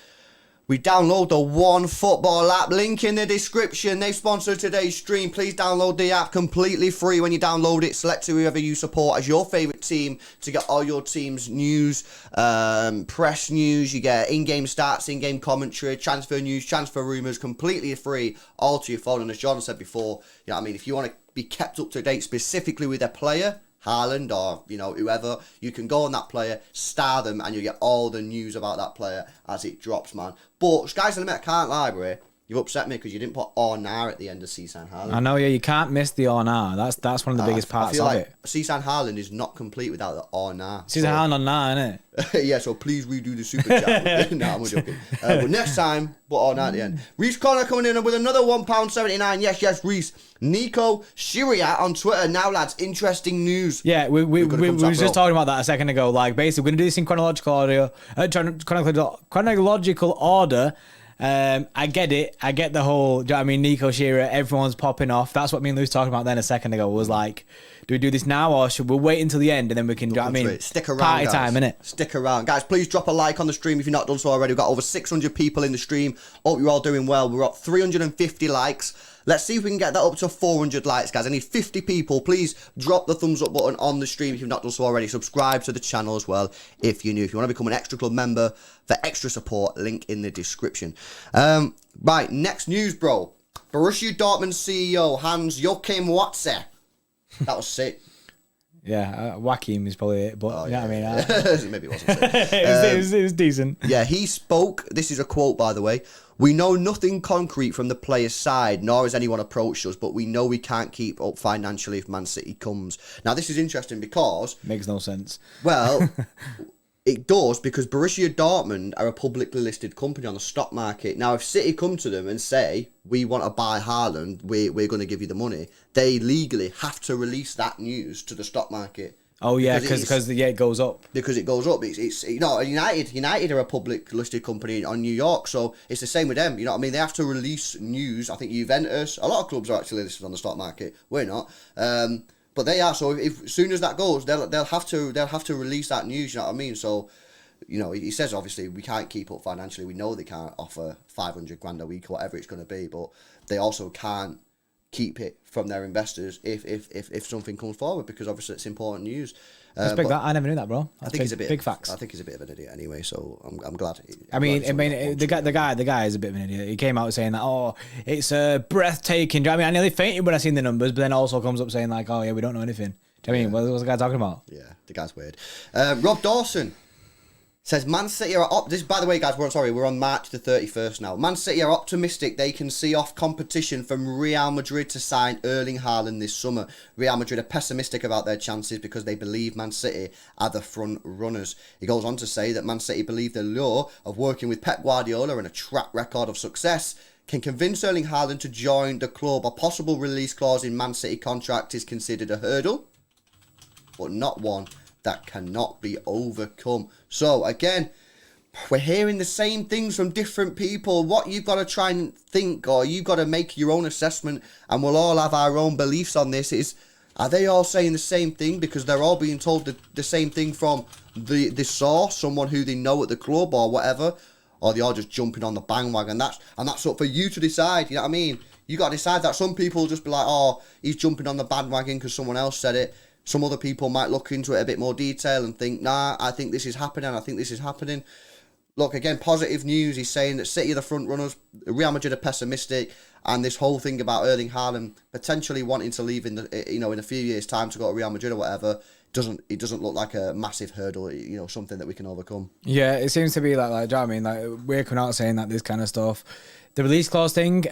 We download the One Football app. Link in the description. They've sponsored today's stream. Please download the app completely free. When you download it, select whoever you support as your favourite team to get all your team's news, press news. You get in-game stats, in-game commentary, transfer news, transfer rumours, completely free, all to your phone. And as John said before, you know what I mean, if you want to be kept up to date specifically with a player, Haaland or, you know, whoever, you can go on that player, star them, and you get all the news about that player as it drops, man. But, sky's the limit, I can't lie, bro. You've upset me because you didn't put or nah at the end of Seaside Haaland. I know, yeah, you can't miss the or nah. That's one of the biggest parts of it. Seaside Haaland is not complete without the or nah. Seaside Haaland on nah, innit? Yeah, so please redo the super chat. No, I'm joking. But next time, put or nah at the end. Reese Connor coming in with another £1.79. Yes, Reese. Nico Shiria on Twitter. Now, lads, interesting news. Yeah, we were just talking about that a second ago. Like, basically, we're going to do this in chronological order. I get it. I get the whole, do you know what I mean, Nico Shearer, everyone's popping off. That's what me and Lou was talking about then a second ago, was like, do we do this now or should we wait until the end and then we can, do you know what I mean? Stick around, party guys. Time, innit? Stick around. Guys, please drop a like on the stream if you've not done so already. We've got over 600 people in the stream. Hope you're all doing well. We're at 350 likes. Let's see if we can get that up to 400 likes, guys. I need 50 people. Please drop the thumbs up button on the stream if you've not done so already. Subscribe to the channel as well if you're new. If you want to become an Extra Club member for extra support, link in the description. Right, next news, bro. Borussia Dortmund CEO Hans-Joachim Watzke. That was sick. Yeah, Joachim is probably it, but you know what I mean? Maybe it wasn't sick. it was decent. Yeah, he spoke. This is a quote, by the way. We know nothing concrete from the player's side, nor has anyone approached us, but we know we can't keep up financially if Man City comes. Now, this is interesting because... Makes no sense. Well, It does, because Borussia Dortmund are a publicly listed company on the stock market. Now, if City come to them and say, we want to buy Haaland, we're going to give you the money, they legally have to release that news to the stock market. Oh yeah, because it goes up. Because it goes up. It's United are a public listed company on New York, so it's the same with them. You know what I mean? They have to release news. I think Juventus, a lot of clubs are actually listed on the stock market. We're not. But they are. So if as soon as that goes, they'll have to release that news. You know what I mean? So, you know, he says obviously we can't keep up financially. We know they can't offer 500 grand a week or whatever it's going to be, but they also can't keep it from their investors if something comes forward, because obviously it's important news. That's big. I never knew that, bro. I think he's a bit big facts. I think he's a bit of an idiot anyway. So I'm glad. The guy is a bit of an idiot. He came out saying that, it's breathtaking. Do you know what I mean? I nearly fainted when I seen the numbers, but then also comes up saying like, oh yeah, we don't know anything. Do you know what I mean? What's the guy talking about? Yeah, the guy's weird. Rob Dawson says Man City are this. By the way, guys, we're on March the 31st now. Man City are optimistic they can see off competition from Real Madrid to sign Erling Haaland this summer. Real Madrid are pessimistic about their chances because they believe Man City are the front runners. He goes on to say that Man City believe the lure of working with Pep Guardiola and a track record of success can convince Erling Haaland to join the club. A possible release clause in Man City contract is considered a hurdle, but not one that cannot be overcome. So again, we're hearing the same things from different people. What you've got to try and think, or you've got to make your own assessment, and we'll all have our own beliefs on this, is, are they all saying the same thing because they're all being told the same thing from the source, someone who they know at the club or whatever, or they all just jumping on the bandwagon? That's up for you to decide. You know what I mean? You got to decide that. Some people will just be like, oh, he's jumping on the bandwagon because someone else said it. Some other people might look into it a bit more detail and think, nah, I think this is happening. Look, again, positive news. He's saying that City are the front runners, Real Madrid are pessimistic, and this whole thing about Erling Haaland potentially wanting to leave in a few years' time to go to Real Madrid or whatever, it doesn't look like a massive hurdle, something that we can overcome. Yeah, it seems to be like do you know what I mean? Like, we're coming out saying that this kind of stuff, the release clause thing,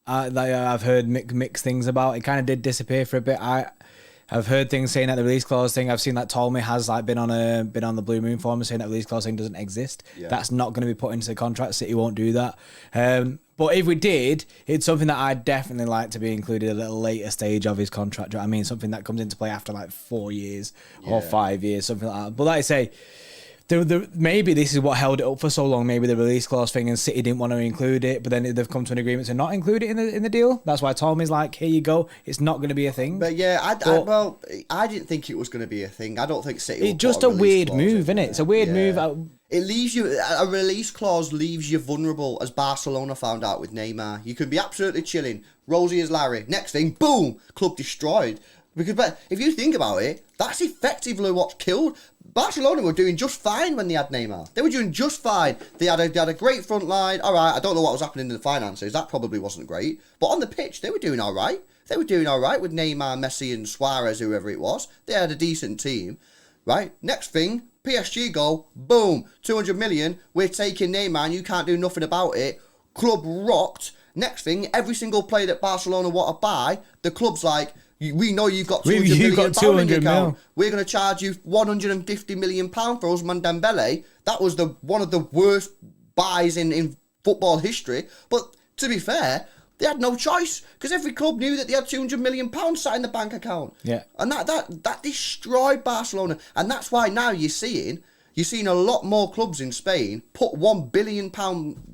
I've heard mixed things about. It kind of did disappear for a bit. I've heard things saying that the release clause thing. I've seen that Tolmy has been on the Blue Moon forum saying that release clause thing doesn't exist. Yeah. That's not going to be put into the contract. City won't do that. But if we did, it's something that I'd definitely like to be included at a little later stage of his contract. Do you know what I mean? Something that comes into play after like 4 years or 5 years, something like that. But like I say, maybe this is what held it up for so long. Maybe the release clause thing, and City didn't want to include it, but then they've come to an agreement to not include it in the deal. That's why Tommy's like, here you go. It's not going to be a thing. But yeah, I didn't think it was going to be a thing. I don't think City. It's just a weird move, isn't it? It's a weird move. It leaves you, a release clause leaves you vulnerable, as Barcelona found out with Neymar. You can be absolutely chilling, rosy as Larry. Next thing, boom, club destroyed. But if you think about it, that's effectively what's killed. Barcelona were doing just fine when they had Neymar. They were doing just fine. They had a great front line. All right, I don't know what was happening in the finances. That probably wasn't great. But on the pitch, they were doing all right. They were doing all right with Neymar, Messi and Suarez, whoever it was. They had a decent team, right? Next thing, PSG go, boom, 200 million. We're taking Neymar and you can't do nothing about it. Club rocked. Next thing, every single player that Barcelona want to buy, the club's like, we know you've got 200 million pound in your account. We're going to charge you 150 million pound for Ousmane Dembele. That was one of the worst buys in football history. But to be fair, they had no choice because every club knew that they had 200 million pounds sat in the bank account. Yeah, and that destroyed Barcelona, and that's why now you're seeing a lot more clubs in Spain put £1 billion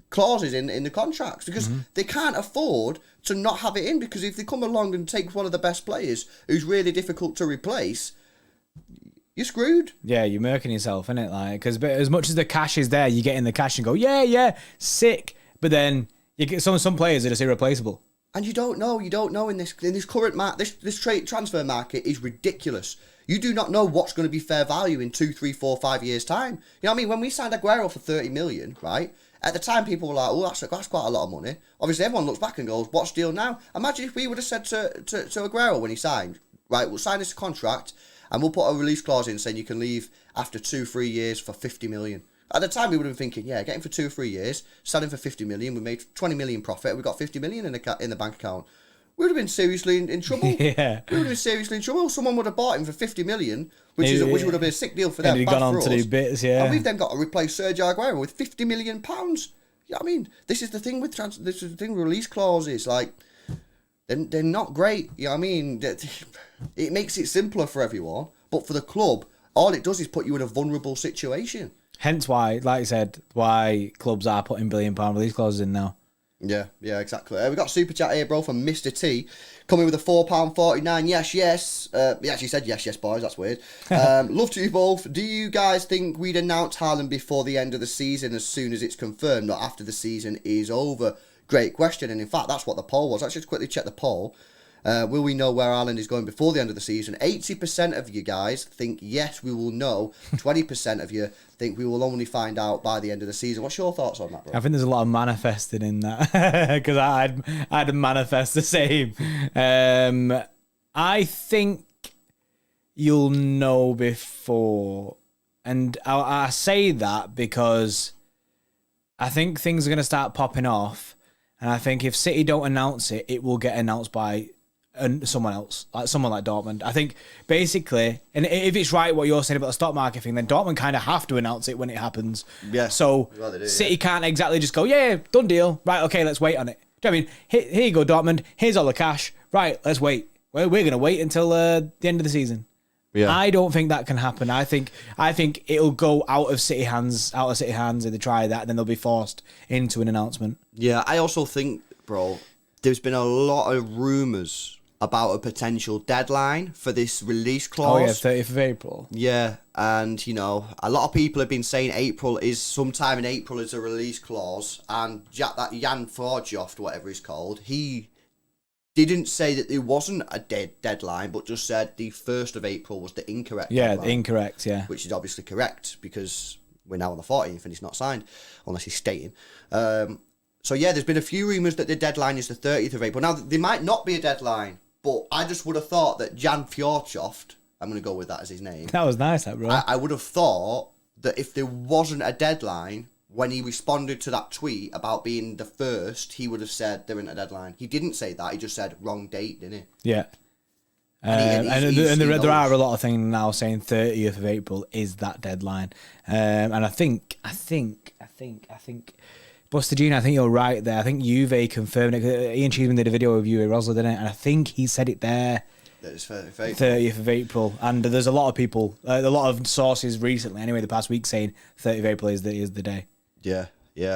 clauses in the contracts because they can't afford to not have it in, because if they come along and take one of the best players who's really difficult to replace, you're screwed. Yeah, you're murking yourself, innit? Like, because as much as the cash is there, you get in the cash and go, yeah, sick. But then you get some players are just irreplaceable. And you don't know in this current this transfer market is ridiculous. You do not know what's going to be fair value in 2, 3, 4, 5 years' time. You know what I mean? When we signed Aguero for 30 million, right? At the time, people were like, oh, that's quite a lot of money. Obviously, everyone looks back and goes, what's the deal now? Imagine if we would have said to Aguero when he signed, right, we'll sign this contract and we'll put a release clause in saying you can leave after 2, 3 years for 50 million. At the time, we would have been thinking, yeah, get him for 2 or 3 years, sell him for 50 million, we made 20 million profit, we got 50 million in the bank account. we would have been seriously in trouble. Yeah. We would have been seriously in trouble. Someone would have bought him for 50 million, which would have been a sick deal for them. And he'd gone on to do bits, yeah. And we've then got to replace Sergio Aguero with 50 million pounds. Yeah, I mean, this is the thing with release clauses. Like, they're not great. You know what I mean? It makes it simpler for everyone, but for the club, all it does is put you in a vulnerable situation. Hence why, like I said, why clubs are putting £1 billion release clauses in now. Yeah, exactly. We got super chat here, bro, from Mr. T, coming with a £4.49. Yes. He actually said yes, boys. That's weird. Love to you both. Do you guys think we'd announce Haaland before the end of the season, as soon as it's confirmed, not after the season is over? Great question. And in fact, that's what the poll was. Let's just quickly check the poll. Will we know where Haaland is going before the end of the season? 80% of you guys think yes, we will know. 20% of you think we will only find out by the end of the season. What's your thoughts on that, bro? I think there's a lot of manifesting in that because I'd manifest the same. I think you'll know before, and I say that because I think things are going to start popping off, and I think if City don't announce it, it will get announced by someone else, like someone like Dortmund. I think basically, and if it's right what you're saying about the stock market thing, then Dortmund kind of have to announce it when it happens. Yeah. So Well, they do, City can't exactly just go, yeah, done deal. Right, okay, let's wait on it. Do you know what I mean? Here you go, Dortmund. Here's all the cash. Right, let's wait. We're going to wait until the end of the season. Yeah. I don't think that can happen. I think it'll go out of City hands if they try that, and then they'll be forced into an announcement. Yeah, I also think, bro, there's been a lot of rumours about a potential deadline for this release clause. Oh, yeah, 30th of April. Yeah, and, you know, a lot of people have been saying sometime in April is a release clause, and that Jan Forjoft, whatever he's called, he didn't say that there wasn't a deadline, but just said the 1st of April was the incorrect deadline. Yeah, incorrect, yeah. Which is obviously correct, because we're now on the 14th and it's not signed, unless he's staying. So, yeah, there's been a few rumours that the deadline is the 30th of April. Now, there might not be a deadline, but I just would have thought that Jan Fjortoft, I'm going to go with that as his name. That was nice, that, bro. I would have thought that if there wasn't a deadline, when he responded to that tweet about being the 1st, he would have said there isn't a deadline. He didn't say that. He just said wrong date, didn't he? Yeah. There are a lot of things now saying 30th of April is that deadline. And I think, Buster Gene, I think you're right there. I think Juve confirmed it. Ian Cheeseman did a video of Juve Rosler, didn't it? And I think he said it there. That is 30th of April. And there's a lot of people, a lot of sources recently, anyway, the past week saying 30th of April is the day. Yeah.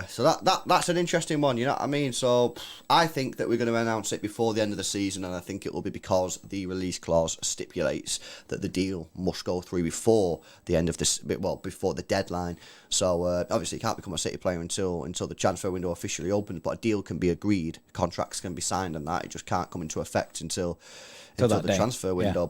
So that's an interesting one, you know what I mean? So I think that we're going to announce it before the end of the season, and I think it will be because the release clause stipulates that the deal must go through before the end of this, before the deadline. So obviously you can't become a City player until the transfer window officially opens, but a deal can be agreed, contracts can be signed, and that it just can't come into effect until the transfer window.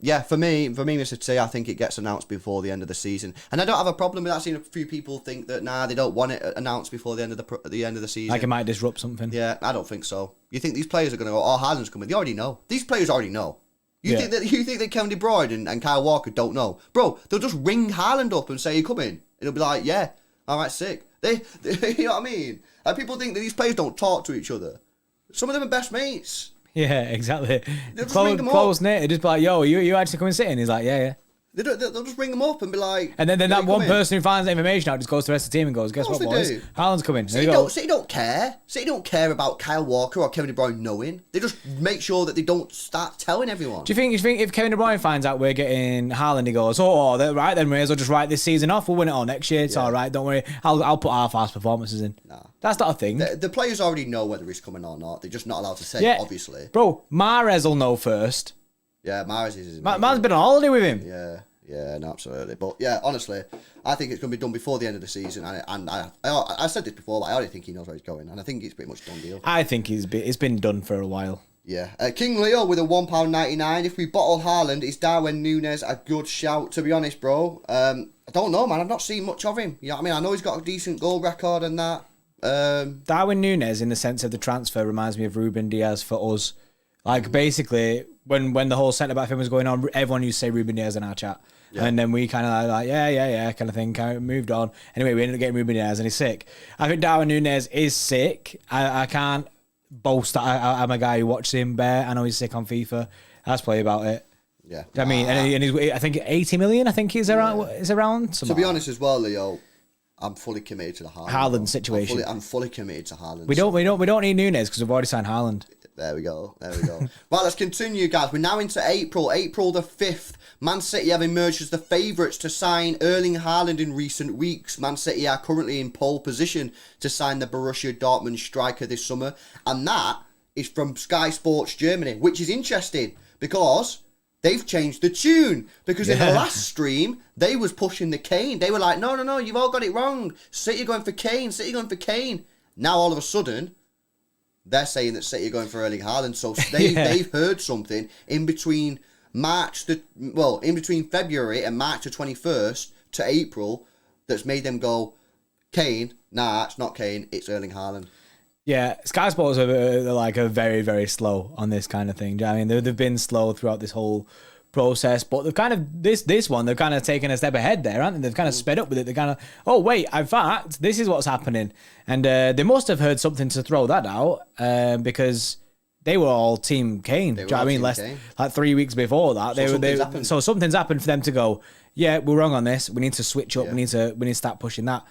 Yeah. But for me, Mr. T, I think it gets announced before the end of the season, and I don't have a problem with that. I've seen a few people think that they don't want it announced before the end of the season. Like it might disrupt something. Yeah, I don't think so. You think these players are going to go, oh, Haaland's coming? They already know. These players already know. You think that Kevin De Bruyne and Kyle Walker don't know, bro? They'll just ring Haaland up and say, "You come in," and he'll be like, "Yeah, all right, sick." They you know what I mean? Like, people think that these players don't talk to each other. Some of them are best mates. Yeah, exactly. Close knit. Just be like, yo, you actually come and sit in? He's like, yeah. They'll just ring them up and be like... And then that one person who finds the information out just goes to the rest of the team and goes, guess what, boys? Haaland's coming. City don't care. City don't care about Kyle Walker or Kevin De Bruyne knowing. They just make sure that they don't start telling everyone. Do you think if Kevin De Bruyne finds out we're getting Haaland, he goes, right, then we may as well just write this season off. We'll win it all next year. It's all right. Don't worry. I'll put half-ass performances in. Nah. That's not a thing. The players already know whether he's coming or not. They're just not allowed to say it, obviously. Bro, Mahrez will know first. Yeah, Mahrez is... Man's been on holiday with him. Yeah, no, absolutely. But yeah, honestly, I think it's going to be done before the end of the season. And I said this before, but I already think he knows where he's going. And I think it's pretty much done deal. I think it's been done for a while. Yeah. King Leo with a £1.99. If we bottle Haaland, is Darwin Núñez a good shout? To be honest, bro, I don't know, man. I've not seen much of him. You know what I mean? I know he's got a decent goal record and that. Darwin Núñez, in the sense of the transfer, reminds me of Ruben Diaz for us. Like, basically, when the whole centre-back thing was going on, everyone used to say Ruben Diaz in our chat. Yeah. And then we kind of like, yeah, kind of thing, kind of moved on. Anyway, we ended up getting Ruben Diaz, and he's sick. I think Darwin Núñez is sick. I can't boast that I'm a guy who watches him bare. I know he's sick on FIFA. That's probably about it. Yeah. I mean, and he's, I think 80 million. I think he's around. Yeah. Is around. To be honest, as well, Leo, I'm fully committed to the Haaland situation. I'm fully committed to Haaland. We don't need Nunes because we've already signed Haaland. There we go. Right, let's continue, guys. We're now into April. April the 5th. Man City have emerged as the favourites to sign Erling Haaland in recent weeks. Man City are currently in pole position to sign the Borussia Dortmund striker this summer. And that is from Sky Sports Germany, which is interesting because they've changed the tune. Because in the last stream, they was pushing the Kane. They were like, no, you've all got it wrong. City going for Kane. Now, all of a sudden, they're saying that City are going for Erling Haaland. So they've heard something in between in between February and March the 21st to April that's made them go, Kane, nah, it's not Kane, it's Erling Haaland. Yeah, Sky Sports are very, very slow on this kind of thing. Do you know what I mean? They've been slow throughout this whole process, but they've kind of this one they've kind of taken a step ahead there, haven't they? They've kind of sped up with it. They're kind of, oh wait, in fact, this is what's happening, and they must have heard something to throw that out because they were all Team Kane. Do you know what I mean? Like 3 weeks before that, so something's happened for them to go, yeah, we're wrong on this. We need to switch up. Yeah. We need to start pushing that.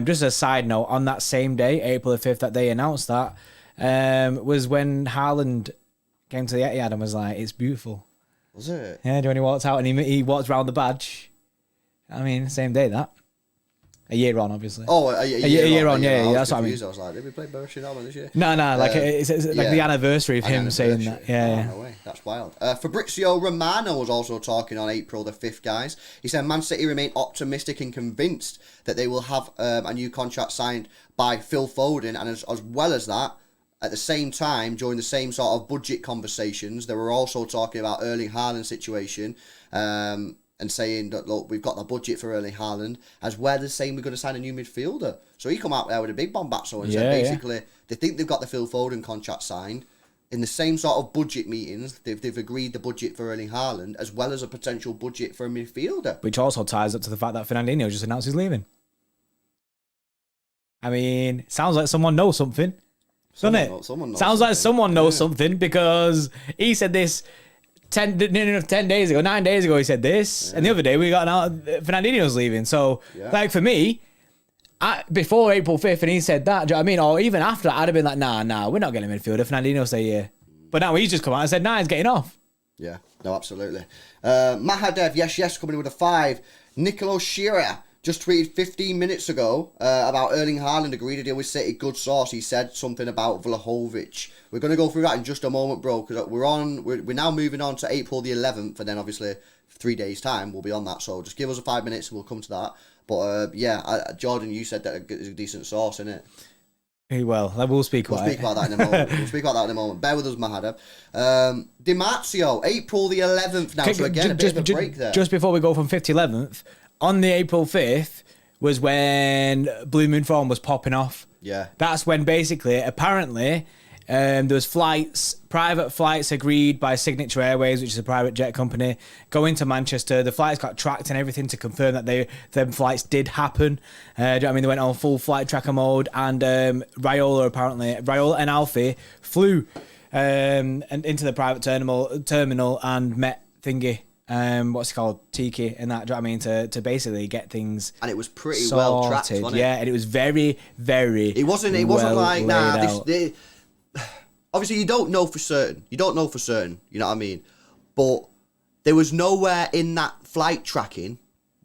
Just a side note, on that same day, April the 5th, that they announced that, was when Haaland came to the Etihad and was like, it's beautiful. Was it? Yeah, when he walked out and he walked around the badge. I mean, same day that. A year on, obviously. Oh, a year on, yeah, that's what I mean. I was like, did we play Borussia Dortmund this year? No, it's like the anniversary of him saying that. Yeah, no way. That's wild. Fabrizio Romano was also talking on April the 5th, guys. He said Man City remain optimistic and convinced that they will have a new contract signed by Phil Foden, and as well as that, at the same time, during the same sort of budget conversations, they were also talking about Erling Haaland's situation, and saying that, look, we've got the budget for Erling Haaland, as well as saying we're going to sign a new midfielder. So he come out there with a big bombazzo and said basically they think they've got the Phil Foden contract signed. In the same sort of budget meetings, they've agreed the budget for Erling Haaland, as well as a potential budget for a midfielder. Which also ties up to the fact that Fernandinho just announced he's leaving. I mean, sounds like someone knows something. Doesn't it? Sounds like someone knows something, because he said this 9 days ago. He said this, and the other day we got out Fernandinho's leaving. So, like for me, before April 5th, and he said that, do you know what I mean? Or even after that, I'd have been like, nah, we're not getting a midfielder. Fernandinho stay here. But now he's just come out and said, nah, he's getting off. Yeah, no, absolutely. Mahadev, yes, coming in with a 5. Nicolo Shearer just tweeted 15 minutes ago about Erling Haaland agreed to deal with City. Good source. He said something about Vlahovic. We're going to go through that in just a moment, bro, because we're now moving on to April the 11th, and then obviously 3 days' time we'll be on that. So just give us 5 minutes and we'll come to that. But Jordan, you said that is a decent source, isn't it? Well, we'll speak about that in a moment. Bear with us, Mahadev. Di Marzio, April the 11th now. So again, a bit of a break there. Just before we go from 5th to 11th, on the April 5th was when Blue Moon Forum was popping off. Yeah. That's when basically, apparently, there was private flights agreed by Signature Airways, which is a private jet company, going to Manchester. The flights got tracked and everything to confirm that them flights did happen. Do you know what I mean? They went on full flight tracker mode, and Raiola and Alfie flew and into the private terminal and met Thingy. What's it called? Tiki and that, do you know what I mean? To basically get things. And it was pretty sorted. Well tracked, wasn't it? Yeah, and it was very, very. It wasn't like, obviously you don't know for certain. You know what I mean? But there was nowhere in that flight tracking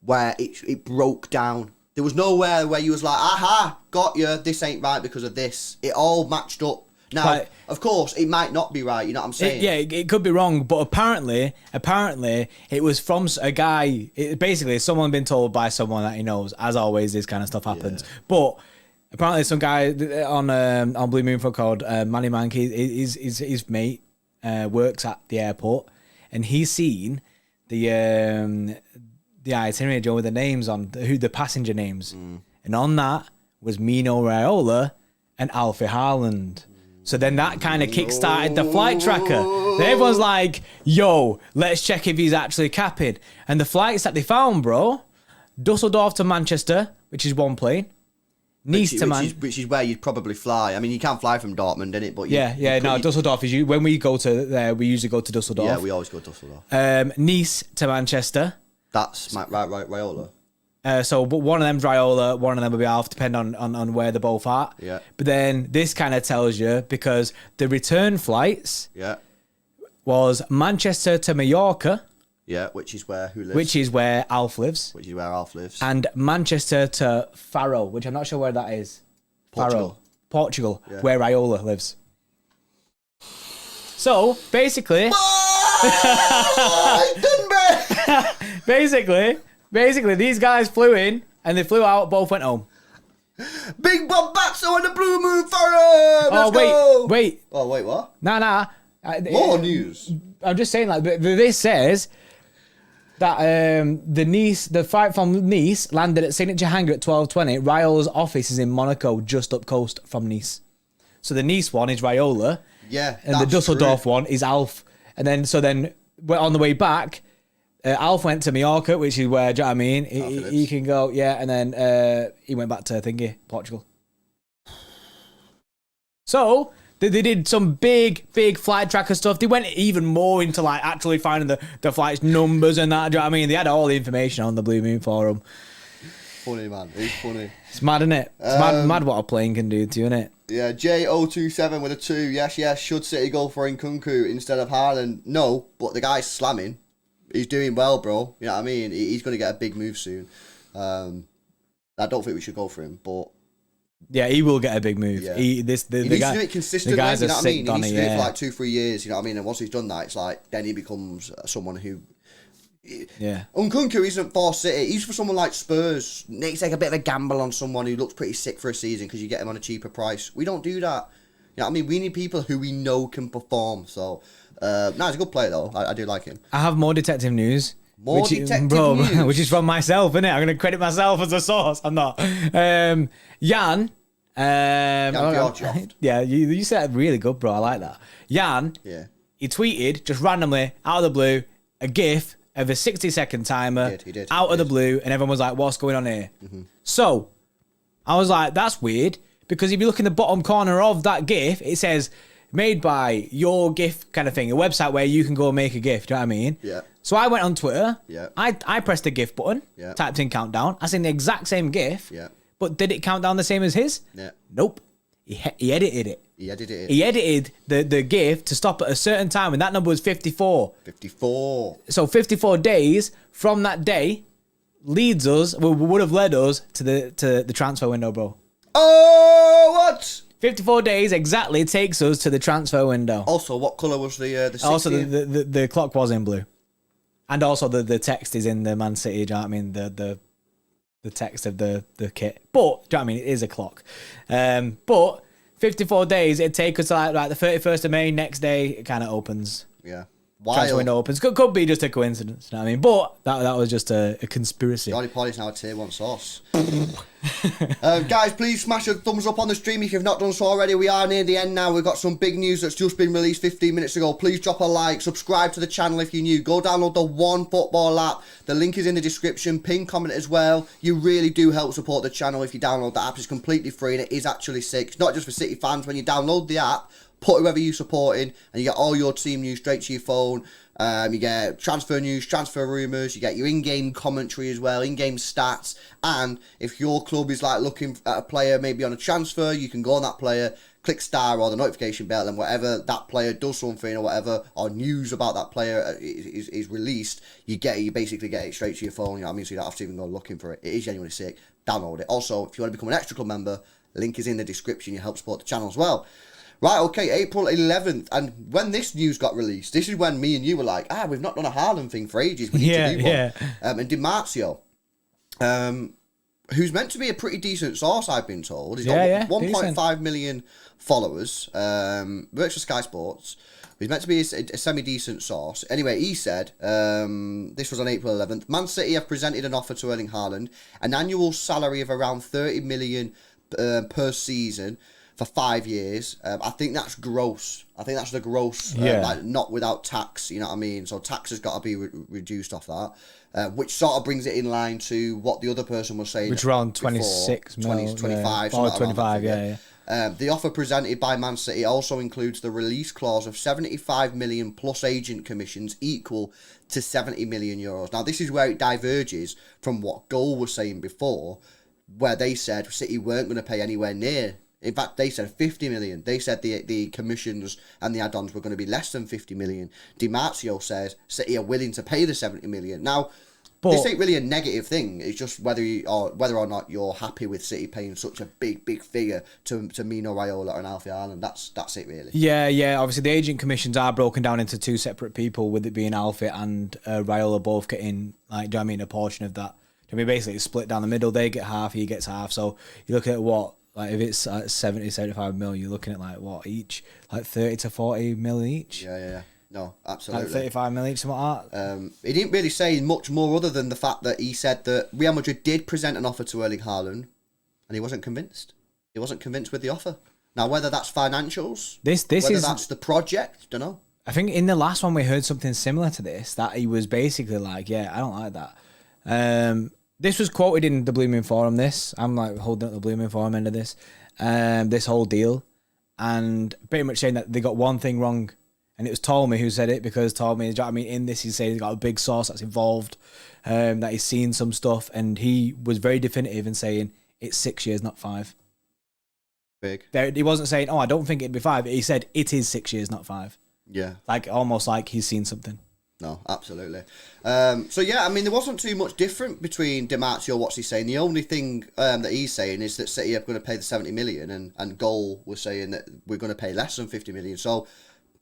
where it broke down. There was nowhere where you was like, aha, got you, this ain't right because of this. It all matched up. Now, of course, it might not be right, you know what I'm saying? It could be wrong, but apparently, it was from a guy. Basically, someone been told by someone that he knows. As always, this kind of stuff happens. Yeah. But apparently, some guy on Blue Moon called Manny Mank, his mate works at the airport, and he's seen the itinerary with the names on the passenger names, and on that was Mino Raiola and Alfie Haaland. So then that kind of kick-started the flight tracker. Then everyone's like, yo, let's check if he's actually capping. And the flights that they found, bro, Dusseldorf to Manchester, which is one plane. Nice to which is where you'd probably fly. I mean, you can't fly from Dortmund, innit? But Dusseldorf is when we go to there. We usually go to Dusseldorf. Yeah, we always go to Dusseldorf. Nice to Manchester. That's right, Raiola. But one of them's Raiola, one of them will be Alf, depending on where they're both at. Yeah. But then this kind of tells you, because the return flights was Manchester to Mallorca. Yeah, which is where who lives? Which is where Alf lives. Which is where Alf lives. And Manchester to Faro, which I'm not sure where that is. Portugal, where Raiola lives. So basically, basically, these guys flew in and they flew out. Both went home. Big Bombazzo and the Blue Moon Forum. Let's go. Wait. Oh wait, what? Nah. More news. I'm just saying, like, this says that the flight from Nice landed at Signature Hangar at 12:20. Raiola's office is in Monaco, just up coast from Nice. So the Nice one is Raiola. Yeah, and the Dusseldorf one is Alf. And then on the way back, Alf went to Mallorca, which is where, do you know what I mean? He can go, and then he went back to Portugal. So they did some big flight tracker stuff. They went even more into like actually finding the flight's numbers and that. Do you know what I mean? They had all the information on the Blue Moon Forum. Funny, man. It's funny. It's mad, isn't it? It's mad what a plane can do to you, isn't it? Yeah, J027 with a 2. Yes. Should City go for Nkunku instead of Haaland? No, but the guy's slamming. He's doing well, bro. You know what I mean? He's going to get a big move soon. I don't think we should go for him, but... Yeah, he will get a big move. Yeah. He needs to do it consistently, the guy's you know what I mean? He Donny, needs to do it for like 2-3 years, you know what I mean? And once he's done that, it's like, then he becomes someone who... Yeah. Nkunku isn't for City. He's for someone like Spurs. They take a bit of a gamble on someone who looks pretty sick for a season because you get him on a cheaper price. We don't do that. You know what I mean? We need people who we know can perform. So, he's a good player though. I do like him. I have more detective news. News. Which is from myself, innit? I'm going to credit myself as a source. I'm not. Jan. Jan Fjordjoft. Yeah, you said really good, bro. I like that. Jan. Yeah. He tweeted just randomly out of the blue a GIF of a 60-second timer He did. out of the blue, and everyone was like, "What's going on here?" Mm-hmm. So I was like, "That's weird," because if you look in the bottom corner of that GIF, it says "Made by your GIF" kind of thing, a website where you can go make a GIF. Do you know what I mean? Yeah. So I went on Twitter. Yeah. I pressed the GIF button. Yeah. Typed in countdown. I seen the exact same GIF. Yeah. But did it count down the same as his? Yeah. Nope. He edited it. He edited it. He edited the GIF to stop at a certain time, and that number was 54. 54. So 54 days from that day would have led us to the transfer window, bro. Oh, what? 54 days exactly takes us to the transfer window. Also, what colour was the 60? Also, the clock was in blue. And also the text is in the Man City, do you know what I mean? The text of the kit. But, do you know what I mean? It is a clock. But 54 days, it'd take us to like the 31st of May, next day, it kind of opens. Yeah. Transfer window opens. Could be just a coincidence, you know what I mean? But that was just a conspiracy. Johnny Polly's now a tier 1 sauce. Guys, please smash a thumbs up on the stream if you've not done so already. We are near the end now. We've got some big news that's just been released 15 minutes ago. Please drop a like, subscribe to the channel if you're new. Go download the One Football app. The link is in the description. Pin comment as well. You really do help support the channel if you download the app. It's completely free and it is actually sick. It's not just for City fans. When you download the app, put whoever you're supporting and you get all your team news straight to your phone. You get transfer news, transfer rumours, you get your in-game commentary as well, in-game stats, and if your club is like looking at a player maybe on a transfer, you can go on that player, click star or the notification bell, and whatever that player does something or whatever, or news about that player is released, you basically get it straight to your phone, you know what I mean, so you don't have to even go looking for it. It is genuinely sick. Download it. Also, if you want to become an extra club member, link is in the description. You help support the channel as well. Right, okay, April 11th, and when this news got released, this is when me and you were like, we've not done a Haaland thing for ages, we need to do one. And Di Marzio, who's meant to be a pretty decent source, I've been told. He's got 1.5 million followers, works for Sky Sports. He's meant to be a semi-decent source. Anyway, he said, this was on April 11th, Man City have presented an offer to Erling Haaland, an annual salary of around 30 million per season, for 5 years. I think that's gross. I think that's the gross, like not without tax. You know what I mean? So tax has got to be reduced off that, which sort of brings it in line to what the other person was saying. Which around 26 20, 25. Or 25, yeah. The offer presented by Man City also includes the release clause of 75 million plus agent commissions equal to 70 million euros. Now, this is where it diverges from what Goal was saying before, where they said City weren't going to pay anywhere near. In fact, they said 50 million. They said the commissions and the add-ons were going to be less than 50 million. Di Marzio says City are willing to pay the 70 million. Now, this ain't really a negative thing. It's just whether or not you're happy with City paying such a big figure to Mino Raiola and Alfie Haaland. That's it really. Yeah. Obviously, the agent commissions are broken down into two separate people, with it being Alfie and Raiola both getting, like, do you know what I mean, a portion of that. I mean, basically, it's split down the middle. They get half, he gets half. So you look at what, like, if it's 70, 75 mil, you're looking at like what each, like 30 to 40 mil each. Yeah. No, absolutely. Like 35 mil each, something like that. He didn't really say much more other than the fact that he said that Real Madrid did present an offer to Erling Haaland, and he wasn't convinced. He wasn't convinced with the offer. Now, whether that's financials, whether that's the project, don't know. I think in the last one we heard something similar to this, that he was basically like, yeah, I don't like that. This was quoted in the Blooming Forum, I'm like holding up the Blooming Forum end of this whole deal, and pretty much saying that they got one thing wrong. And it was Tolmy who said it, because Tolmy, you know what I mean, in this he said he's got a big source that's involved, that he's seen some stuff, and he was very definitive in saying it's 6 years, not 5. Big. He wasn't saying, oh, I don't think it'd be 5. He said it is 6 years, not 5. Yeah. Like, almost like he's seen something. No, absolutely. So, yeah, I mean, there wasn't too much different between Di Marzio, what's he saying. The only thing that he's saying is that City are going to pay the 70 million, and Goal was saying that we're going to pay less than 50 million. So,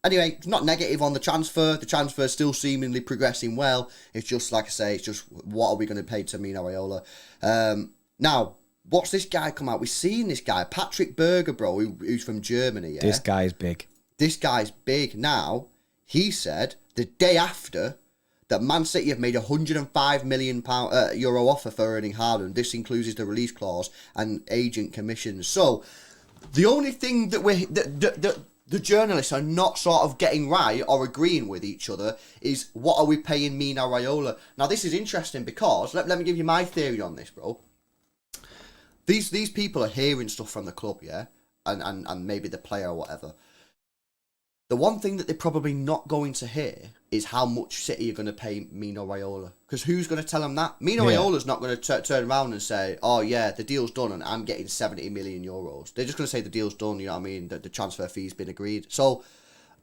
anyway, it's not negative on the transfer. The transfer is still seemingly progressing well. It's just, like I say, it's just what are we going to pay to Mino Raiola? Now, what's this guy come out? We've seen this guy, Patrick Berger, bro, who's from Germany. Yeah? This guy's big. This guy's big. Now, he said the day after that Man City have made a £105 million euro offer for Erling Haaland. This includes the release clause and agent commissions. So, the only thing that the journalists are not sort of getting right or agreeing with each other is what are we paying Mino Raiola? Now, this is interesting because, let me give you my theory on this, bro. These people are hearing stuff from the club, yeah? And maybe the player or whatever. The one thing that they're probably not going to hear is how much City are going to pay Mino Raiola. Because who's going to tell them that? Mino Raiola's not going to turn around and say, oh yeah, the deal's done and I'm getting 70 million euros. They're just going to say the deal's done, you know what I mean? The transfer fee's been agreed. So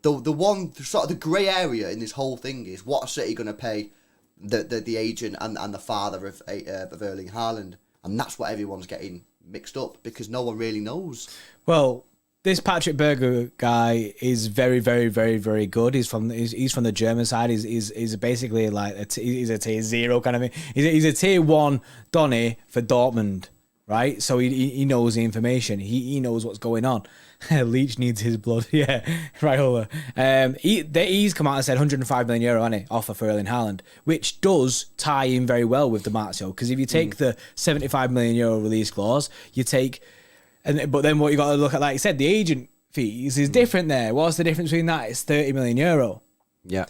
the one, sort of the grey area in this whole thing is what are City going to pay the agent and the father of Erling Haaland? And that's what everyone's getting mixed up because no one really knows. Well, this Patrick Berger guy is very, very, very, very good. He's from the German side. He's basically like he's a tier 0 kind of thing. He's a tier 1 Donny for Dortmund, right? So he knows the information. He knows what's going on. Leach needs his blood. Yeah, Raiola. He's come out and said 105 million euro on it offer for Erling Haaland, which does tie in very well with Di Marzio. Because if you take the 75 million euro release clause, you take. But then what you got to look at, like you said, the agent fees is different there. What's the difference between that? It's 30 million euro. Yeah.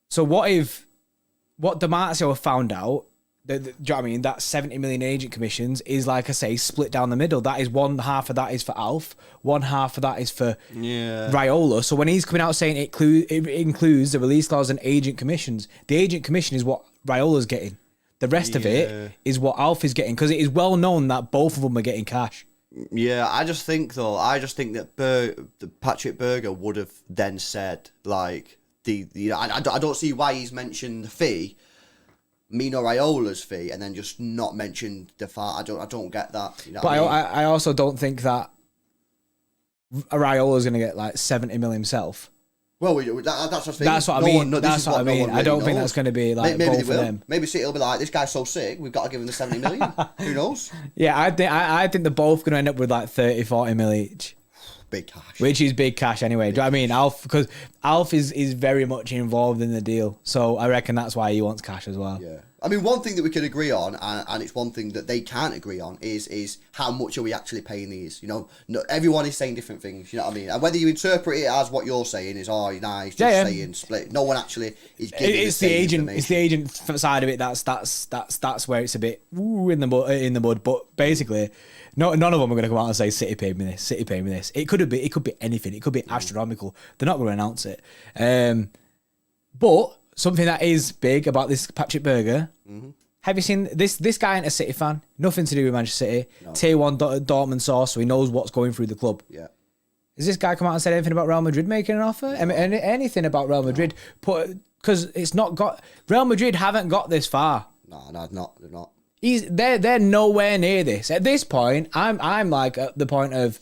So what Di Marzio have found out, do you know what I mean? That 70 million agent commissions is, like I say, split down the middle. That is one half of that is for Alf, one half of that is for Raiola. So when he's coming out saying it includes the release clause and agent commissions, the agent commission is what Raiola's getting. The rest of it is what Alf is getting, because it is well known that both of them are getting cash. Yeah, I just think that Patrick Berger would have then said, like, I don't see why he's mentioned the fee, Mino Raiola's fee, and then just not mentioned the fact. I don't get that. You know but I also don't think that Raiola's going to get like 70 mil himself. Well, that's the thing. That's what I mean. That's what I mean. I don't think that's going to be like maybe both they will. of them. Maybe City will be like, this guy's so sick, we've got to give him the 70 million. Who knows? Yeah, I think they're both going to end up with like 30, 40 mil each. Big cash. Which is big cash anyway. Do you know what I mean? Because Alf is very much involved in the deal. So I reckon that's why he wants cash as well. Yeah. I mean, one thing that we can agree on, and it's one thing that they can't agree on, is how much are we actually paying these? You know, no, everyone is saying different things. You know what I mean? And whether you interpret it as what you're saying is, oh, nice, just saying split. No one actually is giving it's the agent. It's the agent side of it. That's where it's a bit in the mud. But basically, none of them are going to come out and say City paid me this. City paid me this. It could be anything. It could be astronomical. They're not going to announce it. But something that is big about this Patrick Berger. Mm-hmm. Have you seen this? This guy ain't a City fan. Nothing to do with Manchester City. No. Tier 1 Dortmund source, so he knows what's going through the club. Yeah. Has this guy come out and said anything about Real Madrid making an offer? I mean, anything about Real Madrid? Because it's not got... Real Madrid haven't got this far. No, they're not. They're nowhere near this. At this point, I'm like at the point of...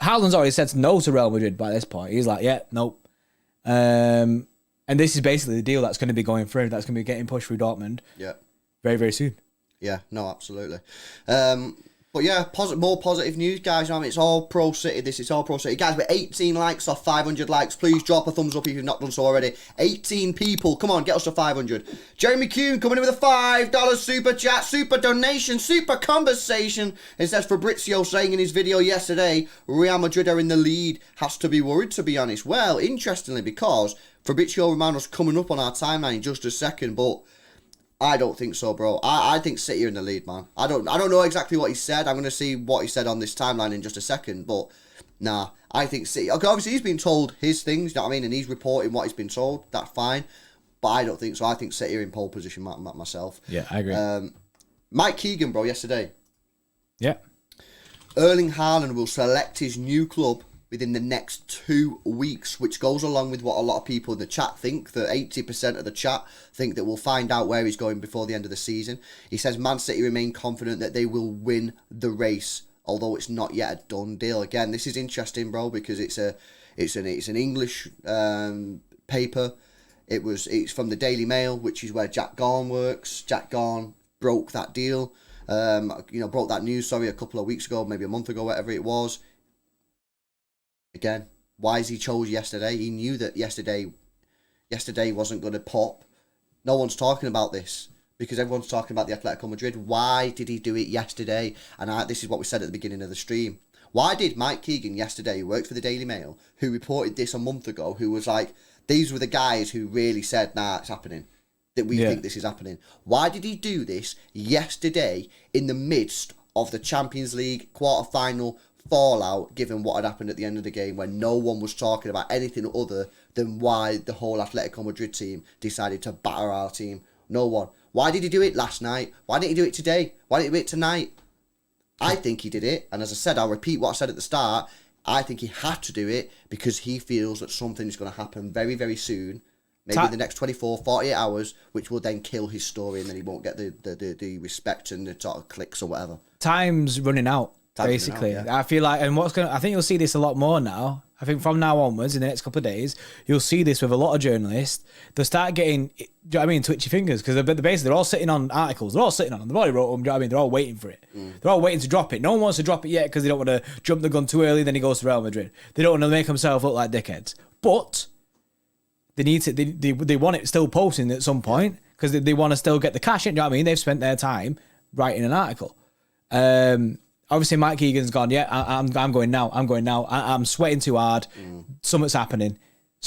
Haaland's already said no to Real Madrid by this point. He's like, yeah, nope. And this is basically the deal that's going to be going through. That's going to be getting pushed through Dortmund. Yeah. Very, very soon. Yeah, no, absolutely. But yeah, more positive news, guys. I mean, it's all Pro City. It's all Pro City. Guys, with 18 likes off 500 likes, please drop a thumbs up if you've not done so already. 18 people. Come on, get us to 500. Jeremy Kuhn coming in with a $5 super chat, super donation, super conversation. It says Fabrizio saying in his video yesterday, Real Madrid are in the lead. Has to be worried, to be honest. Well, interestingly, because Fabrizio Romano's coming up on our timeline in just a second, but I don't think so, bro. I think City are in the lead, man. I don't know exactly what he said. I'm going to see what he said on this timeline in just a second, but nah, I think City... Okay, obviously, he's been told his things, you know what I mean, and he's reporting what he's been told. That's fine, but I don't think so. I think City are in pole position myself. Yeah, I agree. Mike Keegan, bro, yesterday. Yeah. Erling Haaland will select his new club within the next 2 weeks, which goes along with what a lot of people in the chat think, that 80% of the chat think that we'll find out where he's going before the end of the season. He says Man City remain confident that they will win the race, although it's not yet a done deal. Again, this is interesting, bro, because it's an English paper. It's from the Daily Mail, which is where Jack Garn works. Jack Garn broke that deal, broke that news, a couple of weeks ago, maybe a month ago, whatever it was. Again, why has he chose yesterday? He knew that yesterday wasn't going to pop. No one's talking about this because everyone's talking about the Atletico Madrid. Why did he do it yesterday? And this is what we said at the beginning of the stream. Why did Mike Keegan yesterday, who worked for the Daily Mail, who reported this a month ago, who was like, these were the guys who really said, nah, it's happening, that we think this is happening. Why did he do this yesterday in the midst of the Champions League quarter-final fallout, given what had happened at the end of the game, when no one was talking about anything other than why the whole Atletico Madrid team decided to batter our team? No one. Why did he do it last night? Why didn't he do it today? Why didn't he do it tonight? I think he did it, and as I said, I'll repeat what I said at the start, I think he had to do it because he feels that something is going to happen very, very soon, maybe in the next 24, 48 hours, which will then kill his story, and then he won't get the respect and the sort of clicks or whatever. Time's running out. Basically, I feel like, and I think you'll see this a lot more now. I think from now onwards, in the next couple of days, you'll see this with a lot of journalists. They'll start getting, do you know what I mean, twitchy fingers, because they're all sitting on articles. They're all sitting on them. They've already wrote them. Do you know what I mean? They're all waiting for it. They're all waiting to drop it. No one wants to drop it yet because they don't want to jump the gun too early. Then he goes to Real Madrid. They don't want to make themselves look like dickheads. But they need to. They want it still posting at some point because they want to still get the cash in. Do you know what I mean? They've spent their time writing an article. Obviously, Mike Keegan's gone, I'm going now. I'm sweating too hard. Something's happening,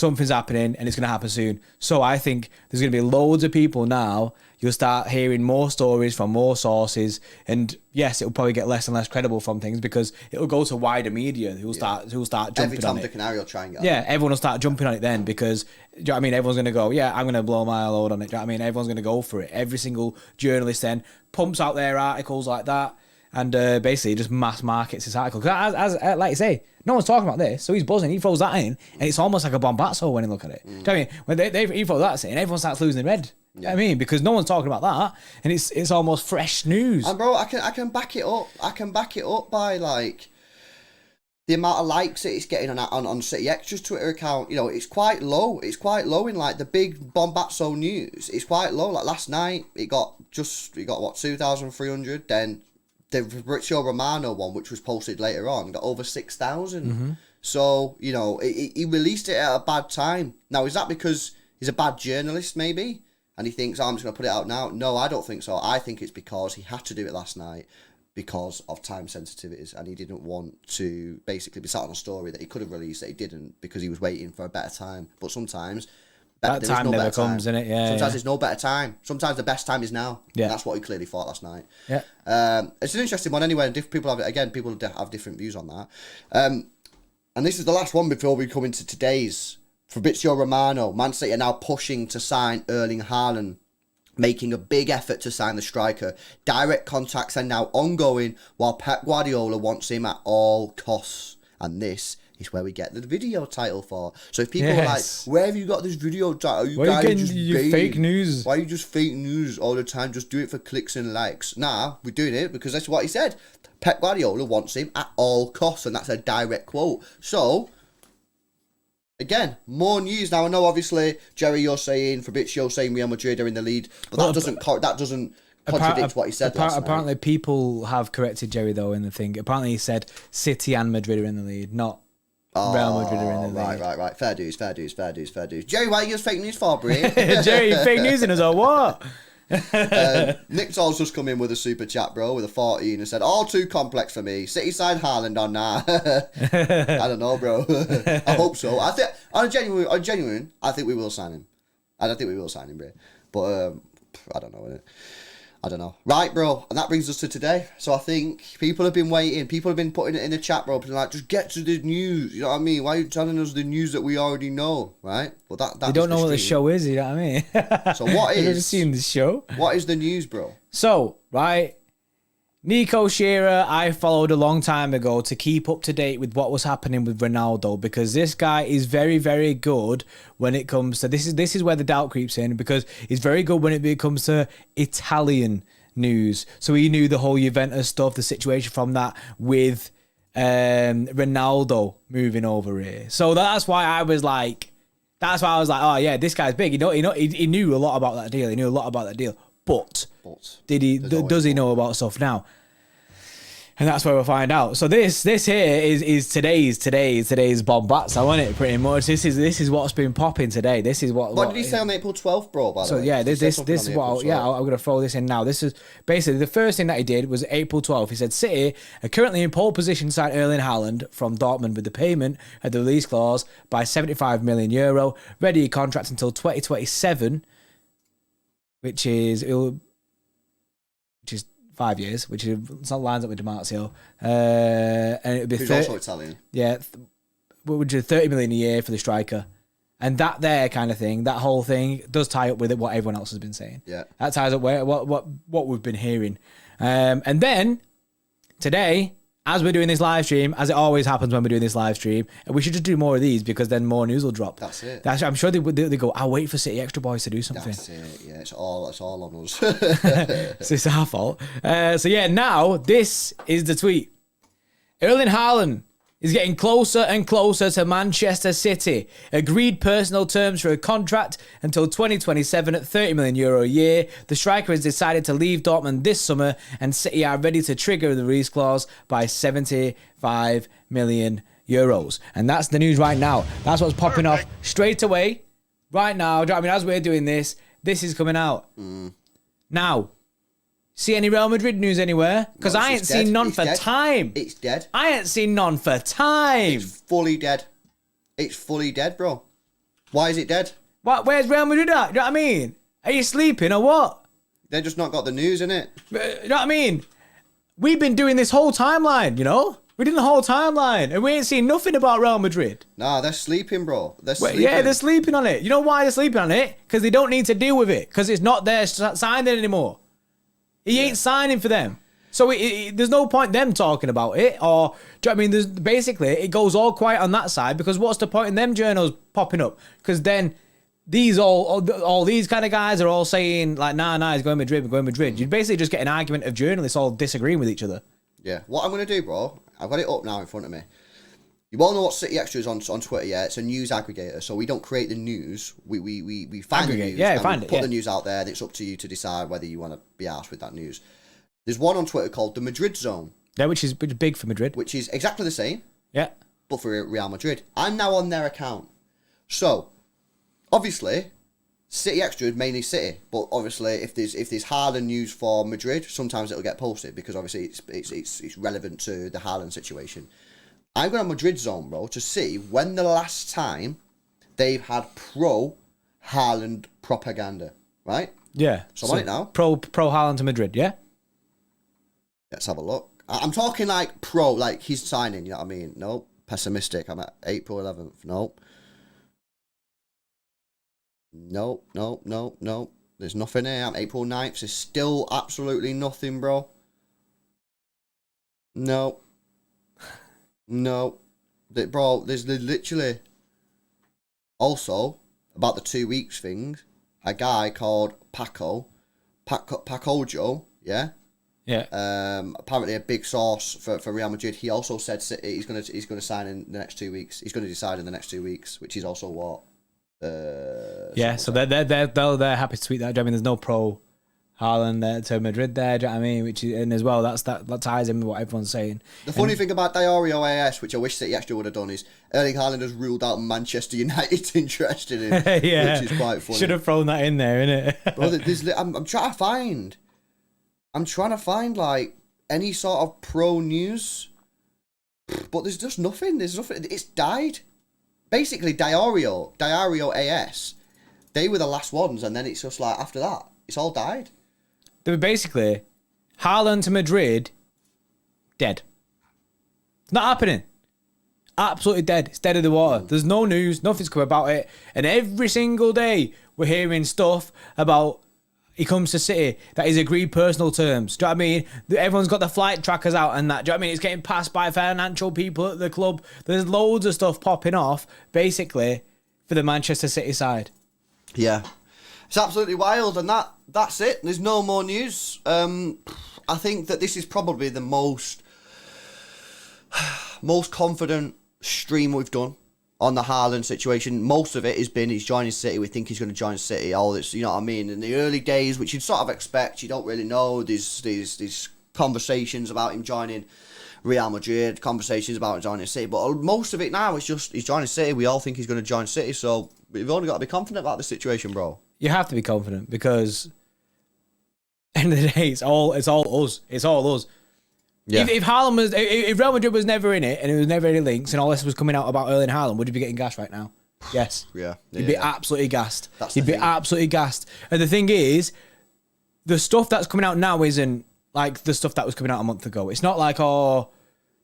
and it's going to happen soon. So I think there's going to be loads of people now. You'll start hearing more stories from more sources. And yes, it'll probably get less and less credible from things because it'll go to wider media who'll start jumping on it. Every Tom, Dick and Harry will try and get on it. Everyone will start jumping on it then because, do you know what I mean? Everyone's going to go, I'm going to blow my load on it. Do you know what I mean? Everyone's going to go for it. Every single journalist then pumps out their articles like that. And basically just mass markets this article. Because as like you say, no one's talking about this, so he's buzzing. He throws that in, and it's almost like a bombazzo when you look at it. Do you know what I mean? When he throws that in, everyone starts losing their head. You know what I mean? Because no one's talking about that, and it's almost fresh news. And bro, I can back it up. I can back it up by like the amount of likes that it's getting on City Extra's Twitter account. You know, it's quite low. It's quite low in like the big bombazzo news. It's quite low. Like last night, it got what 2,300. Then the Fabrizio Romano one, which was posted later on, got over 6,000. So, you know, he released it at a bad time. Now, is that because he's a bad journalist, maybe? and he thinks, I'm just going to put it out now. No, I don't think so. I think it's because he had to do it last night because of time sensitivities, and he didn't want to basically be sat on a story that he could have released that he didn't because he was waiting for a better time. But sometimes that time never comes, innit? Yeah. Sometimes there's no better time. Sometimes the best time is now. Yeah. That's what he clearly thought last night. Yeah. It's an interesting one anyway. And people have different views on that. And this is the last one before we come into today's. Fabrizio Romano, Man City are now pushing to sign Erling Haaland, making a big effort to sign the striker. Direct contacts are now ongoing, while Pep Guardiola wants him at all costs. And this is where we get the video title for. So if people are like, where have you got this video title? You guys just fake news. Why are you just fake news all the time? Just do it for clicks and likes. Nah, we're doing it because that's what he said. Pep Guardiola wants him at all costs, and that's a direct quote. So, again, more news now. I know, obviously, Jerry, you're saying, Fabrizio saying Real Madrid are in the lead, but that doesn't contradict what he said last night. Apparently, people have corrected Jerry, though, in the thing. Apparently, he said City and Madrid are in the lead, not Real Madrid are in the lead. Right. Fair dues. Jerry, why are you just fake news for, Brie? Jerry, fake news in us or what? Nick Toll's just come in with a super chat, bro, with a 14 and said, all too complex for me. City side Haaland on nah. I don't know, bro. I hope so. I think on genuine, I think we will sign him. I don't think we will sign him, bro. But I don't know, innit? I don't know. Right, bro. And that brings us to today. So I think people have been waiting. People have been putting it in the chat, bro. Like, just get to the news. You know what I mean? Why are you telling us the news that we already know, right? Well, that you don't know what the show is. You know what I mean? So what is? You've never seen the show. What is the news, bro? So right, Nico Shearer, I followed a long time ago to keep up to date with what was happening with Ronaldo, because this guy is very, very good when it comes to this is where the doubt creeps in, because he's very good when it comes to Italian news. So he knew the whole Juventus stuff, the situation from that with Ronaldo moving over here. So that's why I was like, oh yeah, this guy's big. He knew a lot about that deal. But does he know about stuff now? And that's where we'll find out. So this here is today's bombast, isn't it? Pretty much. This is what's been popping today. This is what. What did he say on April 12th, bro? By the way. So yeah, this is what. I'm gonna throw this in now. This is basically the first thing that he did was April 12th. He said City are currently in pole position to sign Erling Haaland from Dortmund with the payment of the release clause by €75 million. Ready contract until 2027, which is 5 years, which lines up with DiMarzio. And it would be Who's also Italian. Yeah, which is 30 million a year for the striker. And that there kind of thing, that whole thing does tie up with it, what everyone else has been saying. Yeah. That ties up with what we've been hearing. And then today, as we're doing this live stream, as it always happens when we're doing this live stream, and we should just do more of these because then more news will drop. That's it. I'm sure they go, I'll wait for City Extra Boys to do something. That's it. Yeah, it's all on us. So it's our fault. So yeah, now this is the tweet. Erling Haaland is getting closer and closer to Manchester City. Agreed personal terms for a contract until 2027 at €30 million a year. The striker has decided to leave Dortmund this summer, and City are ready to trigger the release clause by €75 million. And that's the news right now. That's what's popping off straight away right now. I mean, as we're doing this is coming out. Now, see any Real Madrid news anywhere? Because I ain't seen none for time. It's dead. I ain't seen none for time. It's fully dead. It's fully dead, bro. Why is it dead? What? Where's Real Madrid at? You know what I mean? Are you sleeping or what? They've just not got the news, innit? You know what I mean? We've been doing this whole timeline, you know? We're doing the whole timeline, and we ain't seen nothing about Real Madrid. Nah, they're sleeping, bro. They're sleeping. Yeah, they're sleeping on it. You know why they're sleeping on it? Because they don't need to deal with it. Because it's not their signing anymore. He ain't signing for them. So there's no point them talking about it. Or, do you know what I mean? Basically, it goes all quiet on that side, because what's the point in them journals popping up? Because then all these kind of guys are all saying, like, nah, he's going Madrid. You'd basically just get an argument of journalists all disagreeing with each other. Yeah. What I'm going to do, bro, I've got it up now in front of me. You all know what City Extra is on Twitter, yeah? It's a news aggregator, so we don't create the news. We find the news. Yeah, and put the news out there, and it's up to you to decide whether you want to be asked with that news. There's one on Twitter called the Madrid Zone. Yeah, which is big for Madrid. Which is exactly the same. Yeah. But for Real Madrid. I'm now on their account. So, obviously, City extra is mainly City, but obviously if there's Haaland news for Madrid, sometimes it'll get posted because obviously it's relevant to the Haaland situation. I'm going to Madrid zone, bro, to see when the last time they've had pro Haaland propaganda, right? Yeah. So I'm on it now. Pro Haaland to Madrid, yeah? Let's have a look. I'm talking like pro, like he's signing, you know what I mean? Nope. Pessimistic. I'm at April 11th. Nope. Nope. There's nothing here. I'm April 9th. There's still absolutely nothing, bro. No. Bro, there's literally... Also, about the 2 weeks things, a guy called Pacojo, yeah? Yeah. Apparently a big source for Real Madrid. He also said he's gonna sign in the next 2 weeks. He's gonna decide in the next 2 weeks, which is also what... yeah, so they're happy to tweet that. I mean, there's no pro Haaland there to Madrid there. Do you know what I mean? Which is, and as well, that ties in with what everyone's saying. The funny thing about Diario AS, which I wish City extra would have done, is Erling Haaland has ruled out Manchester United's interested in, yeah, which is quite funny. Should have thrown that in there, innit? Bro, I'm trying to find like any sort of pro news, but there's just nothing. There's nothing. It's died. Basically, Diario AS, they were the last ones, and then it's just like after that, it's all died. They were basically Haaland to Madrid, dead. It's not happening. Absolutely dead. It's dead in the water. There's no news. Nothing's come about it. And every single day, we're hearing stuff about he comes to City that is agreed personal terms. Do you know what I mean? Everyone's got the flight trackers out and that. Do you know what I mean? It's getting passed by financial people at the club. There's loads of stuff popping off, basically, for the Manchester City side. Yeah. It's absolutely wild, and that's it. There's no more news. I think that this is probably the most confident stream we've done on the Haaland situation. Most of it has been he's joining City. We think he's going to join City. All this, you know what I mean? In the early days, which you'd sort of expect, you don't really know. There's these conversations about him joining Real Madrid, conversations about him joining City. But most of it now is just he's joining City. We all think he's going to join City. So we've only got to be confident about the situation, bro. You have to be confident because, end of the day, it's all us. It's all us. Yeah. If Haaland was, if Real Madrid was never in it and it was never any links and all this was coming out about Erling Haaland, would you be getting gassed right now? Yes. Yeah. You'd be absolutely gassed. You'd be absolutely gassed. And the thing is, the stuff that's coming out now isn't like the stuff that was coming out a month ago. It's not like, oh,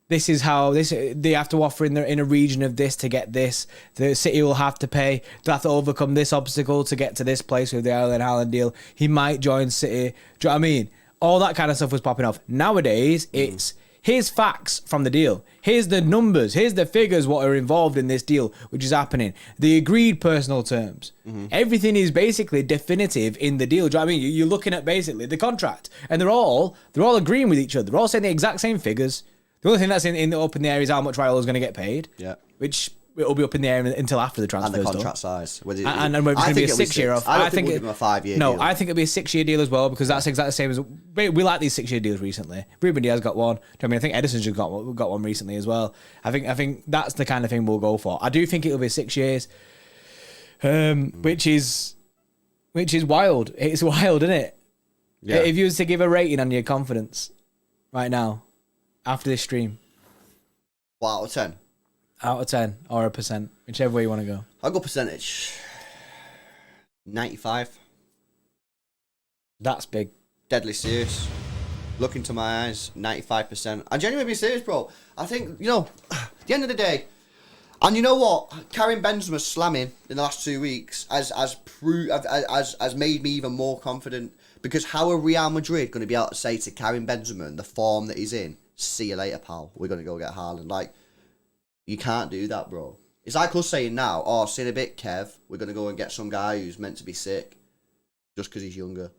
this is how they have to offer in a region of this to get this. The City will have to pay. They'll have to overcome this obstacle to get to this place with the Erling Haaland deal. He might join City. Do you know what I mean? All that kind of stuff was popping off. Nowadays, it's here's facts from the deal. Here's the numbers. Here's the figures what are involved in this deal, which is happening. The agreed personal terms. Everything is basically definitive in the deal. Do you know what I mean? You're looking at basically the contract, and they're all agreeing with each other. They're all saying the exact same figures. The only thing that's up in the air is how much Raul is going to get paid. Yeah, which it'll be up in the air until after the transfer. And the contract size. And whether it's going to be a 6 year off. I think it'll be a 5 year deal. No, I think it'll be a 6 year deal as well because that's exactly the same as we like these 6 year deals recently. Ruben Diaz got one. I mean, I think Edison's just got one recently as well. I think that's the kind of thing we'll go for. I do think it'll be 6 years, which is wild. It's wild, isn't it? Yeah. If you was to give a rating on your confidence right now after this stream, what, out of 10? Out of 10 or a percent, whichever way you want to go. I'll go percentage. 95. That's big. Deadly serious. Look into my eyes, 95%. I'm genuinely being serious, bro. I think, at the end of the day, and you know what? Karim Benzema slamming in the last 2 weeks has made me even more confident. Because how are Real Madrid going to be able to say to Karim Benzema in the form that he's in, see you later, pal. We're going to go get Haaland. Like, you can't do that, bro. It's like us saying now, oh, see in a bit, Kev. We're going to go and get some guy who's meant to be sick just because he's younger.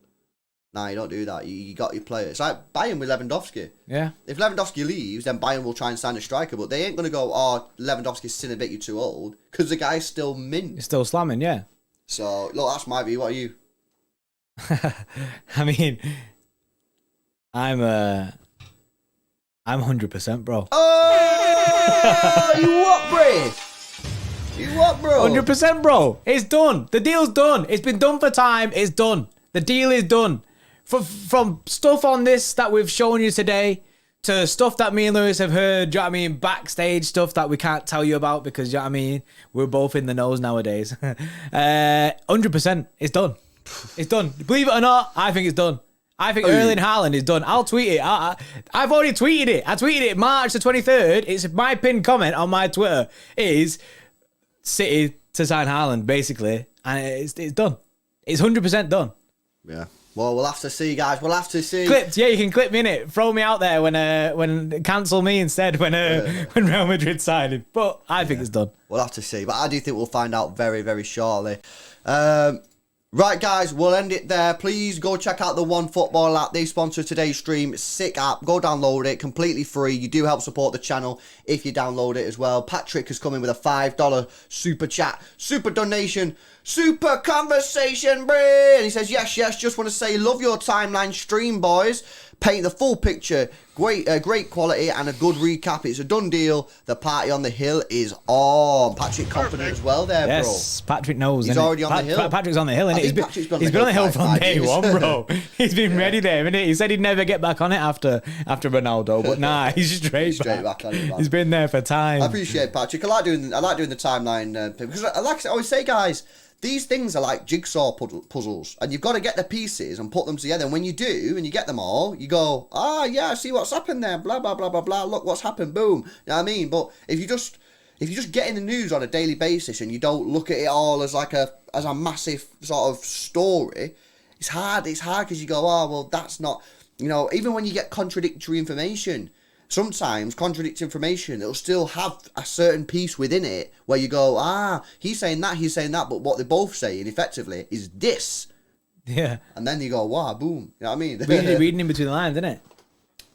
Nah, you don't do that. You got your player. It's like Bayern with Lewandowski. Yeah. If Lewandowski leaves, then Bayern will try and sign a striker, but they ain't going to go, oh, Lewandowski's sin a bit, you're too old, because the guy's still mint. He's still slamming, yeah. So, look, that's my view. What are you? I mean, I'm 100%, bro. Oh, you what, Bray? You what, bro? 100%, bro. It's done. The deal's done. It's been done for time. It's done. The deal is done. From stuff on this that we've shown you today to stuff that me and Lewis have heard, do you know what I mean? Backstage stuff that we can't tell you about because, do you know what I mean? We're both in the nose nowadays. 100%. It's done. It's done. Believe it or not, I think it's done. I think Erling Haaland is done. I'll tweet it. I've already tweeted it. I tweeted it March the 23rd. It's my pinned comment on my Twitter is City to sign Haaland, basically. And it's done. It's 100% done. Yeah. Well, we'll have to see, guys. We'll have to see. Clipped, yeah, you can clip me in it. Throw me out there when cancel me instead when Real Madrid sign him. But I think it's done. We'll have to see. But I do think we'll find out very, very shortly. Right, guys, we'll end it there. Please go check out the OneFootball app. They sponsor today's stream. Sick app. Go download it. Completely free. You do help support the channel if you download it as well. Patrick has come in with a $5 super chat, super donation, super conversation, bro. And he says, yes, just want to say, love your timeline stream, boys. Paint the full picture. Great quality and a good recap. It's a done deal. The party on the hill is on. Patrick confident as well there, bro. Yes, Patrick knows. He's already on the hill. Patrick's on the hill, isn't he? He's been on the hill from day one, bro. He's been ready there, isn't he? He said he'd never get back on it after Ronaldo, but nah, he's straight back on it, man. He's been there for time. I appreciate Patrick. I like doing the timeline thing because, like I always say, guys, these things are like jigsaw puzzles, and you've got to get the pieces and put them together. And when you do, and you get them all, you go, yeah, I see what's happened there. Blah blah blah blah blah. Look what's happened. Boom. You know what I mean? But if you just get in the news on a daily basis and you don't look at it all as like a massive sort of story, it's hard. It's hard because you go, well, that's not. You know, even when you get contradictory information. Sometimes contradictory information, it'll still have a certain piece within it where you go, he's saying that, but what they're both saying effectively is this. Yeah. And then you go, wow, boom. You know what I mean? Reading in between the lines, isn't it?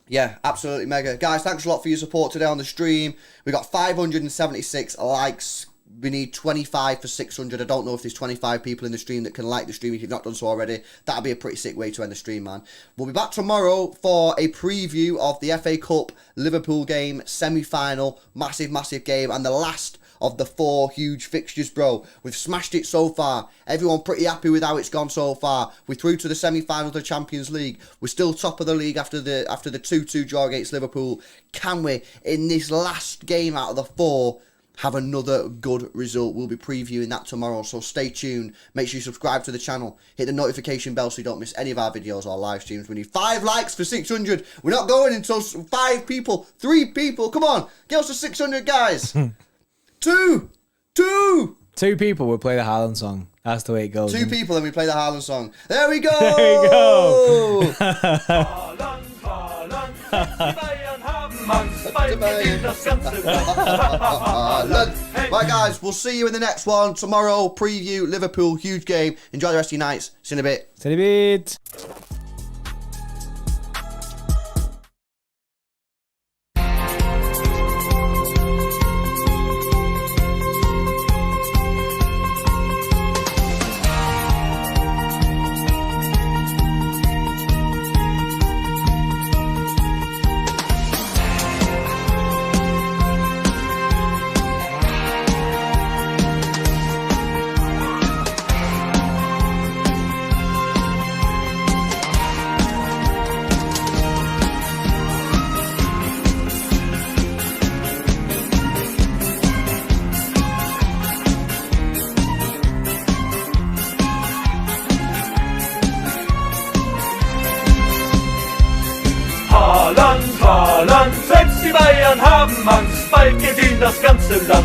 Yeah, absolutely mega. Guys, thanks a lot for your support today on the stream. We got 576 likes. We need 25 for 600. I don't know if there's 25 people in the stream that can like the stream if you've not done so already. That'd be a pretty sick way to end the stream, man. We'll be back tomorrow for a preview of the FA Cup Liverpool game, semi-final, massive game, and the last of the 4 huge fixtures, bro. We've smashed it so far. Everyone pretty happy with how it's gone so far. We're through to the semi-final of the Champions League. We're still top of the league after the 2-2 draw against Liverpool. Can we, in this last game out of the 4, have another good result? We'll be previewing that tomorrow, so stay tuned. Make sure you subscribe to the channel. Hit the notification bell so you don't miss any of our videos or live streams. We need 5 likes for 600. We're not going until 5 people, 3 people. Come on, get us to 600, guys. 2 people will play the Haaland song. That's the way it goes. 2 people and we play the Haaland song. There we go. There you go. Right, guys, we'll see you in the next one tomorrow. Preview Liverpool, huge game. Enjoy the rest of your nights. See you in a bit. See you in a bit. Haaland, selbst die Bayern haben Angst, bald geht ihnen das ganze Land.